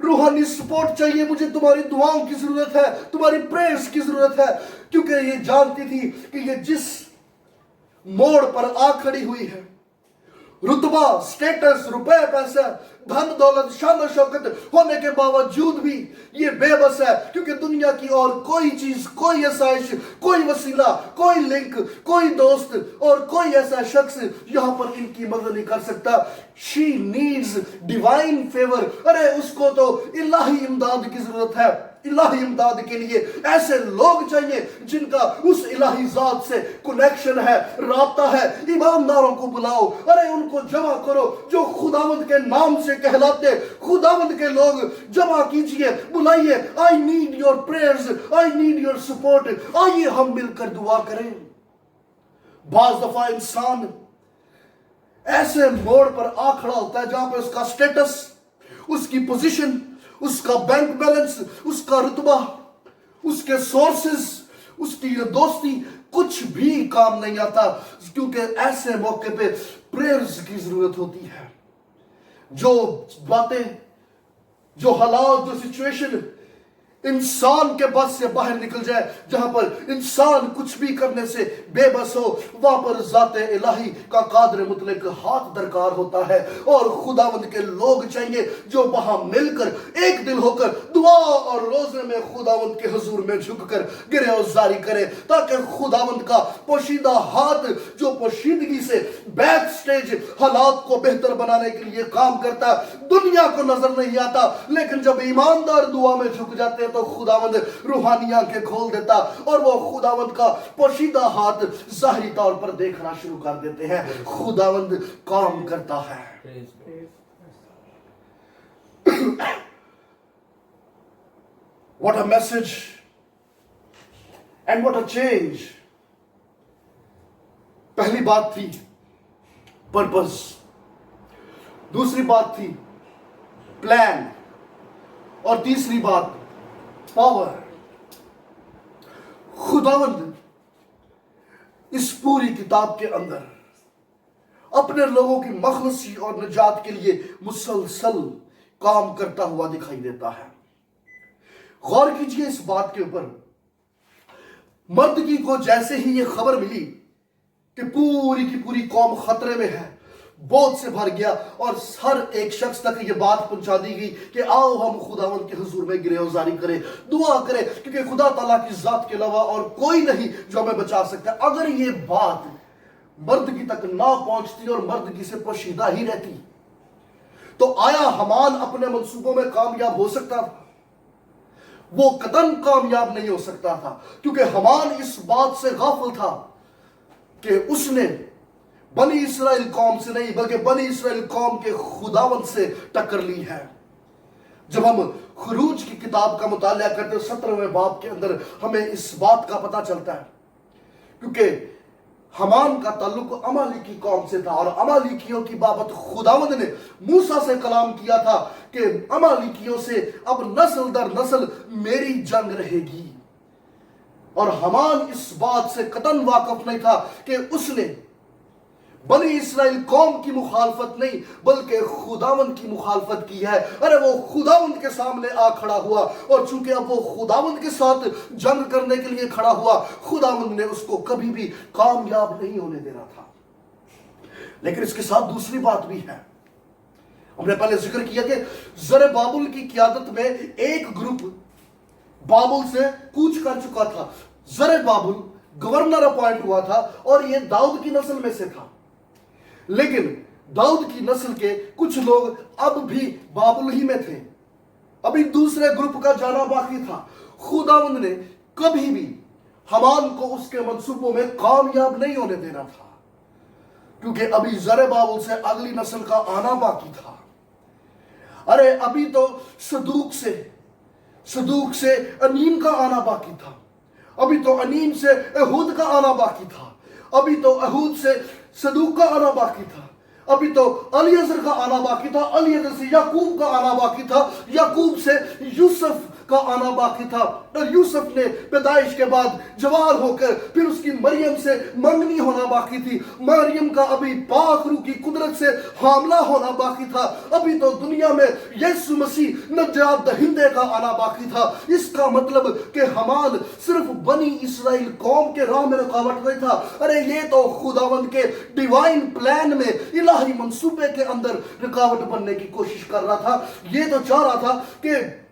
रूहानी सपोर्ट चाहिए, मुझे तुम्हारी दुआओं की जरूरत है, तुम्हारी प्रेयर्स की जरूरत है। क्योंकि ये जानती थी कि ये जिस मोड़ पर आ खड़ी हुई है, रुतबा, स्टेटस, रुपए पैसा, धन दौलत, शान शौकत होने के बावजूद भी ये बेबस है। क्योंकि दुनिया की और कोई चीज, कोई आसाइश, कोई वसीला, कोई लिंक, कोई दोस्त और कोई ऐसा शख्स यहां पर इनकी मदद नहीं कर सकता। She needs divine favour. अरे उसको तो इलाही इमदाद की जरूरत है। इलाही इमदाद के लिए ऐसे लोग चाहिए जिनका उस इलाही जात से कनेक्शन है, राब्ता है। ईमानदारों को बुलाओ, अरे उनको जमा करो जो खुदावंद के नाम से कहलाते। खुदावंद के लोग जमा कीजिए, बुलाइए। I need your prayers, I need your support. आइए हम मिलकर दुआ करें। बाज दफा इंसान ऐसे मोड़ पर आ खड़ा होता है जहां पर उसका स्टेटस, उसकी पोजीशन, उसका बैंक बैलेंस, उसका रुतबा, उसके सोर्सेस, उसकी दोस्ती कुछ भी काम नहीं आता। क्योंकि ऐसे मौके पे प्रेयर्स की जरूरत होती है। जो बातें, जो हालात, जो सिचुएशन इंसान के बस से बाहर निकल जाए, जहां पर इंसान कुछ भी करने से बेबस हो, वहां पर जाते इलाही का कादर मुतलक हाथ दरकार होता है। और खुदावंद के लोग चाहिए जो वहां मिलकर एक दिल होकर दुआ और रोजे में खुदावंद के हुजूर में झुककर गिरफ्तारी करे, ताकि खुदावंद का पोशीदा हाथ जो पोशीदगी से बैक स्टेज हालात को बेहतर बनाने के लिए काम करता, दुनिया को नजर नहीं आता। लेकिन जब ईमानदार दुआ में झुक जाते हैं तो खुदावंद रूहानी आंखें खोल देता और वो खुदावंद का पोशीदा हाथ जाहिरी तौर पर देखना शुरू कर देते हैं। खुदावंद काम करता है। What a message and what a change। पहली बात थी पर्पस, दूसरी बात थी प्लान, और तीसरी बात पावर। खुदावंद इस पूरी किताब के अंदर अपने लोगों की मखलसी और निजात के लिए मुसलसल काम करता हुआ दिखाई देता है। गौर कीजिए इस बात के ऊपर। मर्दगी को जैसे ही यह खबर मिली कि पूरी की पूरी कौम खतरे में है, बोझ से भर गया और हर एक शख्स तक ये बात पहुंचा दी गई कि आओ हम खुदावंद के हुजूर में गिरफ्तारी करें, दुआ करें, क्योंकि खुदा ताला की जात के अलावा और कोई नहीं जो हमें बचा सकता। अगर ये बात मर्दगी तक ना पहुंचती और मर्दगी से पोशीदा ही रहती, तो आया हमान अपने मंसूबों में कामयाब हो सकता था? वो कतन कामयाब नहीं हो सकता था, क्योंकि हमान इस बात से गाफिल था कि उसने बनी इस्राएल कौम से नहीं बल्कि बनी इस्राएल कौम के खुदावंद से टक्कर ली है। जब हम खुरूज की किताब का मुतालिया करते हैं 17वें बाब के अंदर हमें इस बात का पता चलता है, क्योंकि हमान का ताल्लुक अमालिकी कौम से था और अमालिकियों की बाबत खुदावंद ने मूसा से कलाम किया था कि अमालिकियों से अब नस्ल दर नस्ल मेरी जंग रहेगी। और हमान इस बात से कतन वाकिफ नहीं था कि उसने बनी इसराइल कौम की मुखालफत नहीं बल्कि खुदावंद की मुखालफत की है। अरे वो खुदावंद के सामने आ खड़ा हुआ, और चूंकि अब वो खुदावंद के साथ जंग करने के लिए खड़ा हुआ, खुदावंद ने उसको कभी भी कामयाब नहीं होने देना था। लेकिन इसके साथ दूसरी बात भी है। हमने पहले जिक्र किया कि जरबाबुल की क़यादत में एक ग्रुप बाबुल से कूच कर चुका था। जरबाबुल गवर्नर अपॉइंट हुआ था और ये दाऊद की नस्ल में से था, लेकिन दाऊद की नस्ल के कुछ लोग अब भी बाबुल ही में थे। अभी दूसरे ग्रुप का जाना बाकी था। खुदावंद ने कभी भी हमान को उसके मंसूबों में कामयाब नहीं होने देना था, क्योंकि अभी जरबाबुल से अगली नस्ल का आना बाकी था। अरे अभी तो सदूक से अनीम का आना बाकी था, अभी तो अनीम से एहूद का आना बाकी था, अभी तो एहूद से सदूक का आना बाकी था, अभी तो अलीअज़र का आना बाकी था, अलीअज़र से याकूब का आना बाकी था, याकूब से यूसुफ का आना बाकी था, और यूसुफ ने पैदाइश के बाद जवान होकर फिर उसकी मरियम से मंगनी होना बाकी थी। मरियम का अभी पाक रूह की कुदरत से हामला होना बाकी था। अभी तो दुनिया में यीशु मसीह नजात दहिंदे का आना बाकी था। इसका मतलब कि हमान सिर्फ बनी इसराइल कौम के राह में रुकावट नहीं था। अरे ये तो खुदावंद के डिवाइन प्लान में, इलाही मंसूबे के अंदर रुकावट बनने की कोशिश कर रहा था। ये तो चाह रहा था कि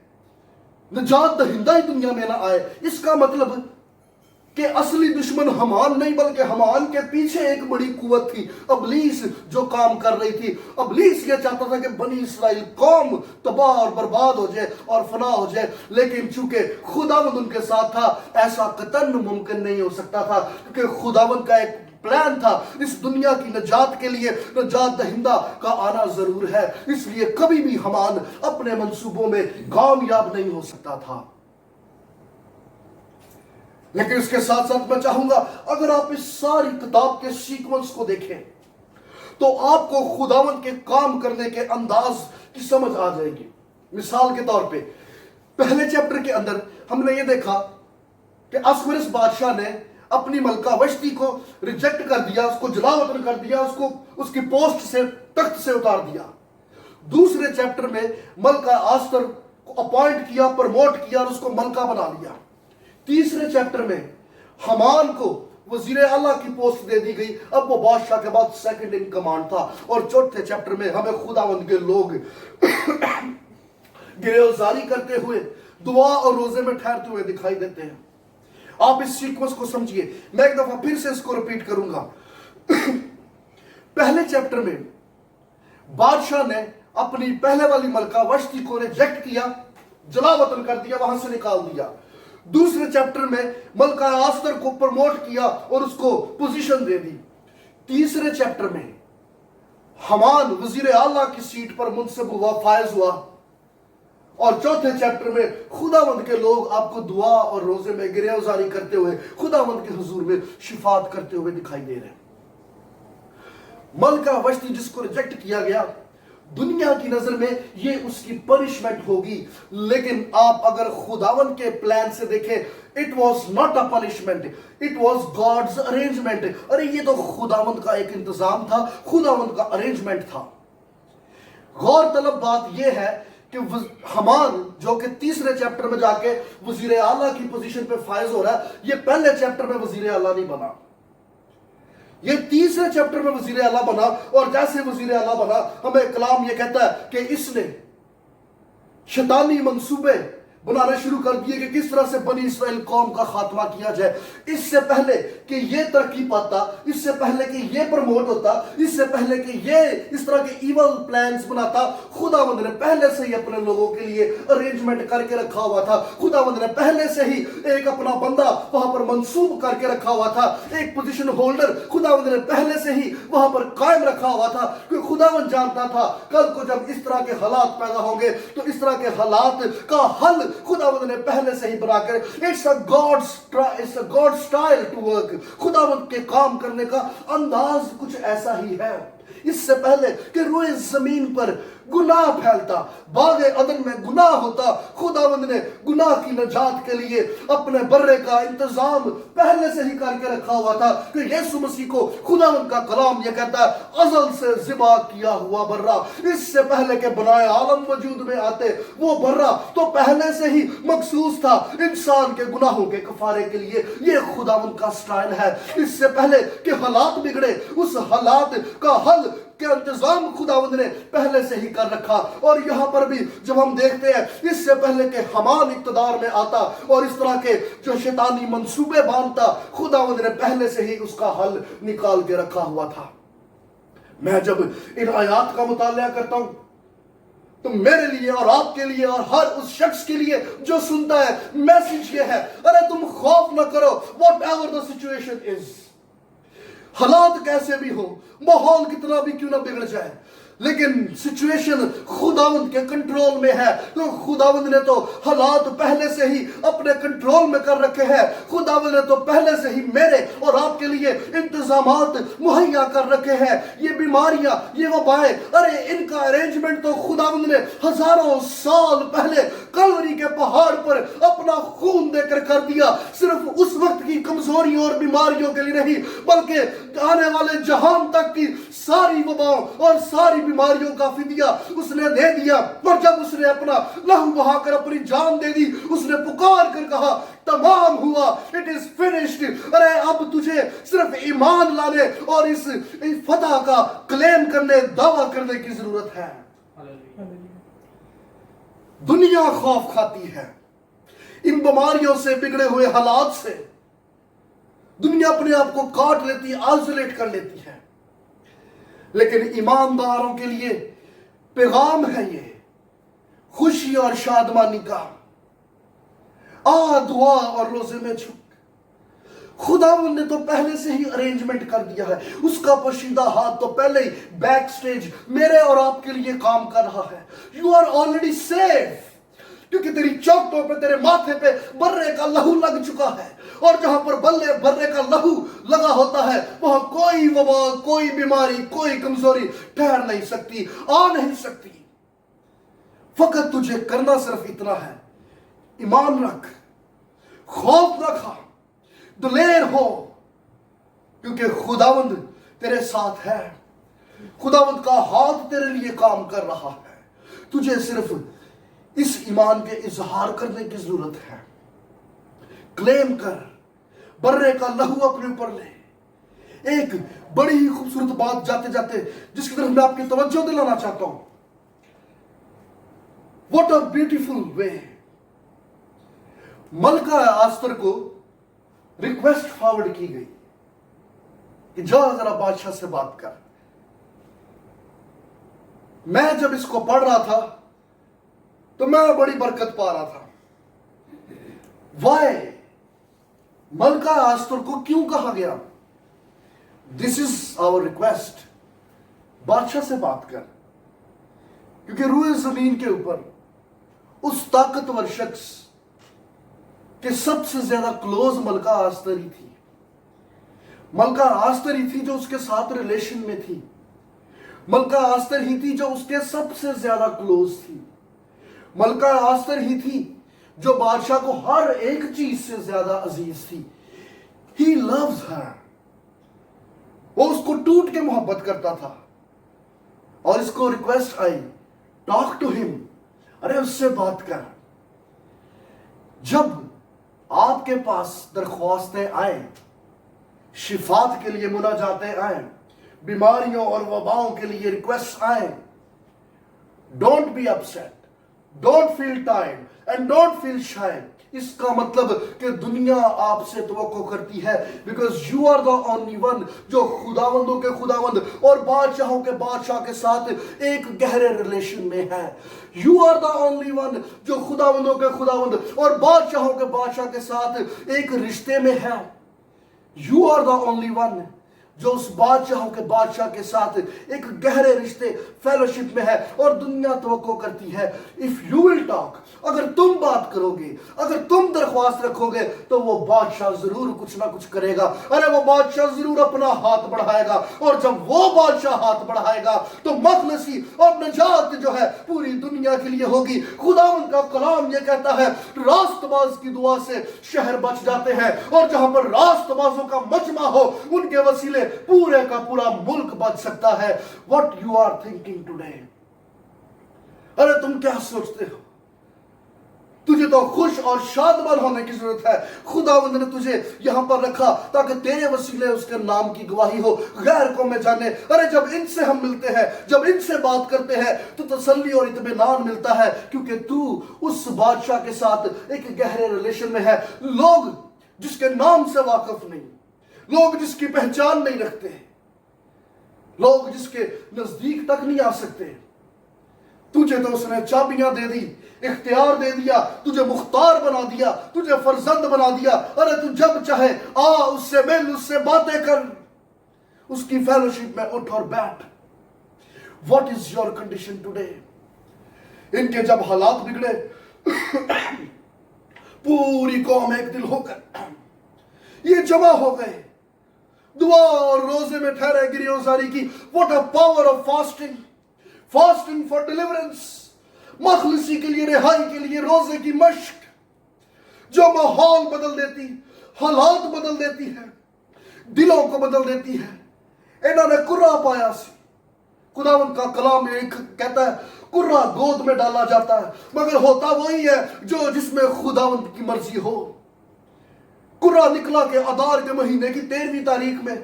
नजात दहिंदा ही दुनिया में ना आए। इसका मतलब कि असली दुश्मन हमान नहीं, बल्कि हमान के पीछे एक बड़ी कुवत थी, अबलीस, जो काम कर रही थी। अबलीस ये चाहता था कि बनी इसराइल कौम तबाह और बर्बाद हो जाए और फना हो जाए, लेकिन चूंकि खुदावंद उनके साथ था, ऐसा कतन मुमकिन नहीं हो सकता था, क्योंकि खुदावंद का एक प्लान था। इस दुनिया की नजात के लिए नजात दहिंदा का आना जरूर है, इसलिए कभी भी हमान अपने मंसूबों में कामयाब नहीं हो सकता था। लेकिन इसके साथ साथ मैं चाहूंगा, अगर आप इस सारी किताब के सीक्वेंस को देखें तो आपको खुदावंद के काम करने के अंदाज की समझ आ जाएगी। मिसाल के तौर पे पहले चैप्टर के अंदर हमने ये देखा कि अस्वरस बादशाह ने अपनी मलका वश्ती को रिजेक्ट कर दिया, उसको जलावतन कर दिया, उसको उसकी पोस्ट से, तख्त से उतार दिया। दूसरे चैप्टर में मलका आस्तर को अपॉइंट किया, प्रमोट किया और उसको मलका बना लिया। तीसरे चैप्टर में हमान को वजीर आला की पोस्ट दे दी गई, अब वो बादशाह के बाद सेकंड इन कमांड था। और चौथे चैप्टर में हमें खुदावंद के लोग गिरफ्तारी करते हुए, दुआ और रोजे में ठहरते हुए दिखाई देते हैं। आप इस सीक्वेंस को समझिए। मैं एक दफा फिर से इसको रिपीट करूंगा। पहले चैप्टर में बादशाह ने अपनी पहले वाली मलका वश्ती को रिजेक्ट किया, जलावतन कर दिया, वहां से निकाल दिया। दूसरे चैप्टर में मलका आस्तर को प्रमोट किया और उसको पोजीशन दे दी। तीसरे चैप्टर में हमान वजीर आला की सीट पर मुनसब हुआ, फायज हुआ। और चौथे चैप्टर में खुदावंद के लोग आपको दुआ और रोजे में गिरफ्तारी करते हुए खुदावंद के हुजूर में शिफात करते हुए दिखाई दे रहे हैं। मलका वश्ती जिसको रिजेक्ट किया गया, दुनिया की नजर में ये उसकी पनिशमेंट होगी, लेकिन आप अगर खुदावंद के प्लान से देखें, it was not a punishment, it was God's arrangement. अरे ये तो खुदावंद का एक इंतजाम था, खुदावंद का अरेंजमेंट था। गौरतलब बात यह है कि हमान जो कि तीसरे चैप्टर में जाके वजीर आला की पोजीशन पे फायज हो रहा है, ये पहले चैप्टर में वजीर आला नहीं बना, ये तीसरे चैप्टर में वजीर आला बना। और जैसे वजीर आला बना, हमें कलाम ये कहता है कि इसने शैतानी मंसूबे बनाना शुरू कर दिए कि किस तरह से बनी इसराइल कौम का खात्मा किया जाए। इससे पहले कि ये तरक्की पाता, इससे पहले कि ये प्रमोट होता, इससे पहले कि ये इस तरह के इवल प्लान्स बनाता, खुदावंद ने पहले से ही अपने लोगों के लिए अरेंजमेंट करके रखा हुआ था। खुदावंद ने पहले से ही एक अपना बंदा वहां पर मंसूब करके रखा हुआ था, एक पोजीशन होल्डर खुदावंद ने पहले से ही वहां पर कायम रखा हुआ था, क्योंकि खुदावंद जानता था कल को जब इस तरह के हालात पैदा होंगे तो इस तरह के हालात का हल खुदावंद ने पहले से ही बनाकर, it's a God style to work. खुदावंद के काम करने का अंदाज कुछ ऐसा ही है। इससे पहले कि रोए जमीन पर गुनाह फैलता, बागे अदन में गुनाह होता, खुदावंद ने गुनाह की नजात के लिए अपने बर्रे का इंतजाम पहले से ही करके रखा हुआ था कि यीशु मसीह को खुदावंद का कलाम ये कहता है अज़ल से ज़िबा किया हुआ बर्रा। इससे पहले के बनाए आलम वजूद में आते वो बर्रा तो पहले से ही मखसूस था इंसान के गुनाहों के कफारे के लिए। ये खुदावंद का स्टाइल है। इससे पहले कि हालात बिगड़े, उस हालात का हल के इंतजाम खुदावंद ने पहले से ही कर रखा। और यहाँ पर भी जब हम देखते हैं इससे पहले के हमान इक़्तिदार में आता और इस तरह के जो शैतानी मंसूबे बांधता, खुदावंद ने पहले से ही उसका हल निकाल के रखा हुआ था। मैं जब इन आयात का मुतालिया करता हूं तो मेरे लिए और आपके लिए और हर उस शख्स के लिए जो सुनता है मैसेज ये है, अरे तुम खौफ न करो, what ever the situation is. हालात कैसे भी हो, माहौल कितना भी क्यों ना बिगड़ जाए, लेकिन सिचुएशन खुदावंद के कंट्रोल में है। तो खुदावंद ने तो हालात पहले से ही अपने कंट्रोल में कर रखे हैं। खुदावंद ने तो पहले से ही मेरे और आपके लिए इंतजामात मुहैया कर रखे हैं। ये बीमारियां, ये वबाएं, अरे इनका अरेंजमेंट तो खुदावंद ने हजारों साल पहले कलवरी के पहाड़ पर अपना खून देकर कर दिया। सिर्फ उस वक्त की कमजोरियों और बीमारियों के लिए नहीं, बल्कि आने वाले जहान तक की सारी वबाओं और सारी बीमारियों का फिदिया उसने दे दिया। और जब उसने अपना लहू बहाकर अपनी जान दे दी, उसने पुकार कर कहा तमाम हुआ, इट इज फिनिश्ड। अरे अब तुझे सिर्फ ईमान लाने और इस फतह का क्लेम करने, दावा करने की जरूरत है। दुनिया खौफ खाती है इन बीमारियों से, बिगड़े हुए हालात से। दुनिया अपने आप को काट लेती है, आइसोलेट कर लेती है। लेकिन ईमानदारों के लिए पैगाम है ये खुशी और शादमानी का। दुआ और रोजे में झुक, खुदावंद ने तो पहले से ही अरेंजमेंट कर दिया है। उसका पोशीदा हाथ तो पहले ही बैक स्टेज मेरे और आपके लिए काम कर रहा है। यू आर ऑलरेडी सेफ, क्योंकि तेरी चौखटों पे, तेरे माथे पे बर्रे का लहू लग चुका है। और जहां पर बर्रे का लहू लगा होता है वहां कोई वबा, कोई बीमारी, कोई कमजोरी ठहर नहीं सकती, आ नहीं सकती। फकत तुझे करना सिर्फ इतना है, ईमान रख, खौफ रखा, दिलेर हो, क्योंकि खुदावंद तेरे साथ है। खुदावंद का हाथ तेरे लिए काम कर रहा है। तुझे सिर्फ इस ईमान के इजहार करने की जरूरत है। क्लेम कर, बर्रे का लहू अपने ऊपर ले। एक बड़ी ही खूबसूरत बात जाते जाते जिसकी तरफ मैं आपकी तवज्जो दिलाना चाहता हूं। What a beautiful way. मलका आस्तर को रिक्वेस्ट फॉरवर्ड की गई कि जा जरा बादशाह से बात कर। मैं जब इसको पढ़ रहा था तो मैं बड़ी बरकत पा रहा था। वाई, मलका आस्तर को क्यों कहा गया? दिस इज आवर रिक्वेस्ट, बादशाह से बात कर। क्योंकि रूए जमीन के ऊपर उस ताकतवर शख्स के सबसे ज्यादा क्लोज मलका आस्तर ही थी। मलका आस्तर ही थी जो उसके साथ रिलेशन में थी। मलका आस्तर ही थी जो उसके सबसे ज्यादा क्लोज थी। मलका आस्तर ही थी जो बादशाह को हर एक चीज से ज्यादा अजीज थी। ही लव्स हर, वो उसको टूट के मोहब्बत करता था। और इसको रिक्वेस्ट आई, टॉक टू हिम, अरे उससे बात कर। जब आपके पास दरख्वास्तें आए, शिफात के लिए मुनाजातें आए, बीमारियों और वबाओं के लिए रिक्वेस्ट आए, don't be upset, don't feel tired and don't feel shy. इसका मतलब कि दुनिया आपसे तवक्को करती है, because you are the only one जो खुदावंदों के खुदावंद और बादशाहों के बादशाह के साथ एक गहरे रिलेशन में है। You are the only one जो खुदावंदों के खुदावंद और बादशाहों के बादशाह के साथ एक रिश्ते में है। You are the only one जो उस बादशाहों के बादशाह के साथ एक गहरे रिश्ते फेलोशिप में है, और दुनिया तवक्को करती है इफ यू विल टॉक, अगर तुम बात करोगे, अगर तुम दरख्वास्त रखोगे, तो वो बादशाह जरूर कुछ ना कुछ करेगा। अरे वो बादशाह जरूर अपना हाथ बढ़ाएगा, और जब वो बादशाह हाथ बढ़ाएगा तो मखलसी और नजात जो है पूरी दुनिया के लिए होगी। खुदावंद का कलाम ये कहता है, रास्तबाज की दुआ से शहर बच जाते हैं, और जहां पर रास्तबाजों का मजमा हो, उनके वसीले पूरे का पूरा मुल्क बच सकता है। What you are thinking today? अरे तुम क्या सोचते हो? तुझे तो खुश और शादमान होने की जरूरत है। खुदावंद ने तुझे यहां पर रखा ताकि तेरे वसीले उसके नाम की गवाही हो, गैर कौमें जाने। अरे जब इनसे हम मिलते हैं, जब इनसे बात करते हैं, तो तसल्ली और इत्मीनान मिलता है, क्योंकि तू उस बादशाह के साथ एक गहरे रिलेशन में है। लोग जिसके नाम से वाकिफ नहीं, लोग जिसकी पहचान नहीं रखते, लोग जिसके नजदीक तक नहीं आ सकते, तुझे तो उसने चाबियां दे दी, इख्तियार दे दिया, तुझे मुख्तार बना दिया, तुझे फर्जंद बना दिया। अरे तू जब चाहे आ, उससे मिल, उससे बातें कर, उसकी फेलोशिप में उठ और बैठ। What is your condition today? इनके जब हालात बिगड़े, पूरी कौम एक दिल होकर ये जमा हो गए, दुआ और रोजे में ठहरे, गिरफ्तारी की। What a power of fasting, fasting for deliverance, मखलसी के लिए, रिहाई के लिए रोजे की मश्क, जो माहौल बदल देती, हालात बदल देती है, दिलों को बदल देती है। इन्होंने कुर्रा पाया सी। खुदावंद का कलाम ये कहता है, कुर्रा गोद में डाला जाता है, मगर होता वही है जो जिसमें खुदावंद की मर्जी हो। कुर्रा निकला के अदार के महीने की 13वीं तारीख में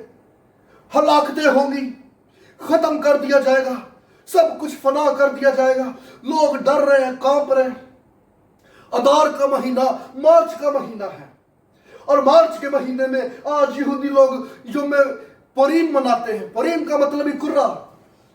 हलाकतें होंगी, खत्म कर दिया जाएगा, सब कुछ फना कर दिया जाएगा। लोग डर रहे हैं, कांप रहे हैं। अदार का महीना मार्च का महीना है, और मार्च के महीने में आज यहूदी लोग यौम पुरीम मनाते हैं। पुरीम का मतलब ही कुर्रा,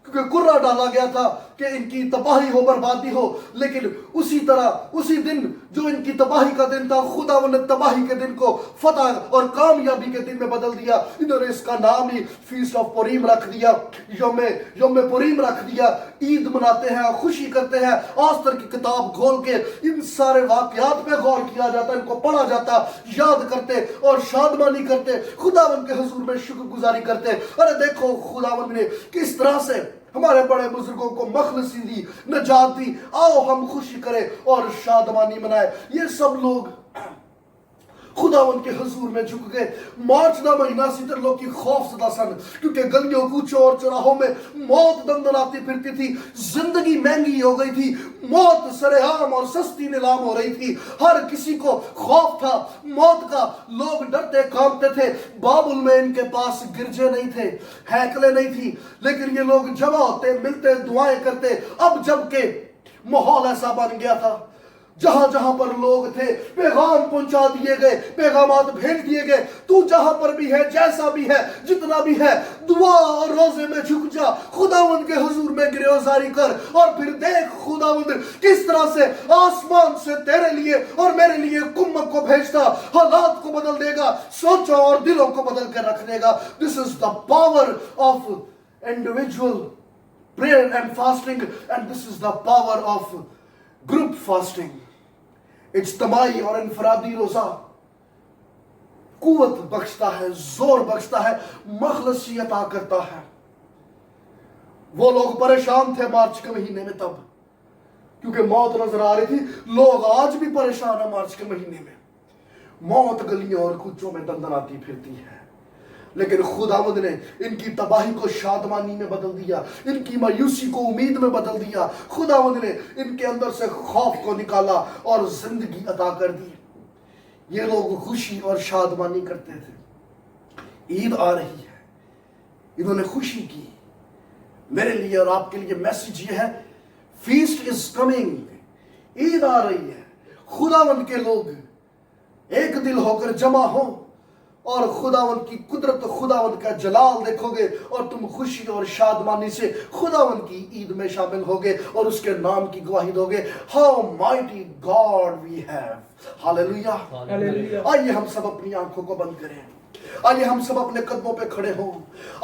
क्योंकि कुर्रा डाला गया था कि इनकी तबाही हो, बर्बादी हो। लेकिन उसी तरह उसी दिन जो इनकी तबाही का दिन था, खुदावंद ने तबाही के दिन को फतह और कामयाबी के दिन में बदल दिया। इन्होंने इसका नाम ही फीस्ट ऑफ पुरीम रख दिया, यौम पुरीम रख दिया। ईद मनाते हैं, खुशी करते हैं। आस्तर की किताब खोल के इन सारे वाकयात पे गौर किया जाता, इनको पढ़ा जाता, याद करते और शादमानी करते, खुदावंद के हुजूर में शुक्रगुजारी करते। अरे देखो खुदावंद ने किस तरह से हमारे बड़े बुजुर्गों को मखलसी दी, नजात दी। आओ हम खुशी करें और शादमानी मनाए। ये सब लोग खुदावंद के हुजूर में झुक गए। मार्च का महीना सी ते लोग की खौफ सदा सन, क्योंकि गलियों कूचों और चौराहों में मौत दंदनाती फिरती थी। जिंदगी महंगी हो गई थी, मौत सरेआम और सस्ती नीलाम हो रही थी। हर किसी को खौफ था मौत का, लोग डरते कांपते थे। बाबुल में इनके पास गिरजे नहीं थे, हैकले नहीं थी, लेकिन ये लोग जमा होते, मिलते, दुआएं करते। अब जबकि माहौल ऐसा बन गया था, जहां जहां पर लोग थे पैगाम पहुंचा दिए गए, पैगामात भेज दिए गए। तू जहां पर भी है, जैसा भी है, जितना भी है, दुआ और रोजे में झुक जा, खुदावंद के हुजूर में गिरफ्तारी कर, और फिर देख खुदावंद किस तरह से आसमान से तेरे लिए और मेरे लिए कुम्मत को भेजता, हालात को बदल देगा, सोचों और दिलों को बदल कर रख देगा। This is the power of individual prayer and fasting, and this is the power of group fasting. इज्तिमाई और इनफरादी रोजा कुव्वत बख्शता है, जोर बख्शता है, मखलसी अता करता है। वो लोग परेशान थे मार्च के महीने में तब, क्योंकि मौत नजर आ रही थी। लोग आज भी परेशान है मार्च के महीने में। मौत गलियों और कूचों में दंदनाती फिरती है, लेकिन खुदावंद ने इनकी तबाही को शादमानी में बदल दिया, इनकी मायूसी को उम्मीद में बदल दिया। खुदावंद ने इनके अंदर से खौफ को निकाला और जिंदगी अता कर दी। ये लोग खुशी और शादमानी करते थे। ईद आ रही है, इन्होंने खुशी की। मेरे लिए और आपके लिए मैसेज ये है, फीस्ट इज कमिंग, ईद आ रही है। खुदावंद के लोग एक दिल होकर जमा हो और खुदावंद की कुदरत, खुदावंद का जलाल देखोगे, और तुम खुशी और शादमानी से खुदावंद की ईद में शामिल होगे और उसके नाम की गवाही दोगे। How mighty God we have, hallelujah. आइए हम सब अपनी आंखों को बंद करें, आइए हम सब अपने कदमों पे खड़े हों।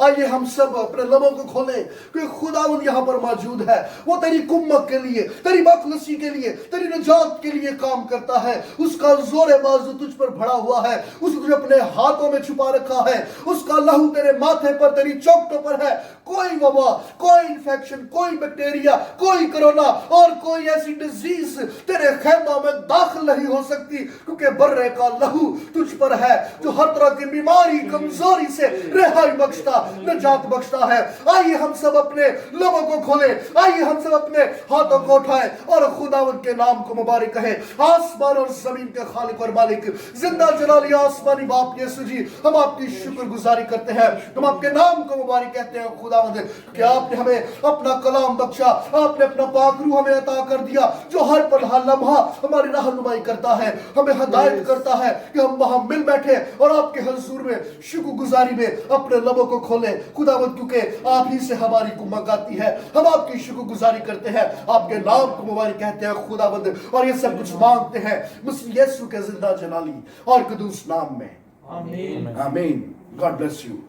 आइए हम सब अपने लबों को खोलें कि खुदावंद यहाँ पर मौजूद है। वो तेरी कुम्मत के लिए, तेरी मखलसी के लिए, तेरी निजात के लिए काम करता है। उसका जोर बाजू तुझ पर भरा हुआ है, उसने तुझे अपने हाथों में छुपा रखा है, उसका लहू तेरे माथे पर, तेरी चौखटों पर है। कोई वबा, कोई इन्फेक्शन, कोई बैक्टीरिया, कोई कोरोना और कोई ऐसी डिजीज तेरे खैमा में दाखिल नहीं हो सकती, क्योंकि बर्रे का लहू तुझ पर है जो हर तरह की बीमारी, कमजोरी से रिहाई बख्शता, निजात बख्शता है। आइए हम सब अपने लबों को खोले, आइए हम सब अपने हाथों को उठाएं और खुदावंद के नाम को मुबारक कहें। आसमान और जमीन के खालिक और मालिक, जिंदा जलाली आसमानी बाप यीशु जी, हम आपकी शुक्रगुजारी करते हैं, हम आपके नाम को मुबारक कहते हैं खुदावंद, कि आपने हमें अपना कलाम बख्शा, आपने अपना पाक रूह हमें अता कर दिया, जो हर पल हर लम्हा हमारी रहनुमाई करता है, हमें हिदायत करता है कि हम वहां मिल बैठे और आपके हुजूर में शुक्रगुजारी में अपने लबों को खोले खुदावंद, क्योंकि आप ही से हमारी कुम्मत आती है। हम आपकी शुक्रगुजारी करते हैं, आपके नाम को मुबारक कहते हैं खुदावंद, और ये सब कुछ मांगते हैं मसीह यीशु के जिंदा जलाली और कदूस नाम में, आमीन। आमीन। God bless you.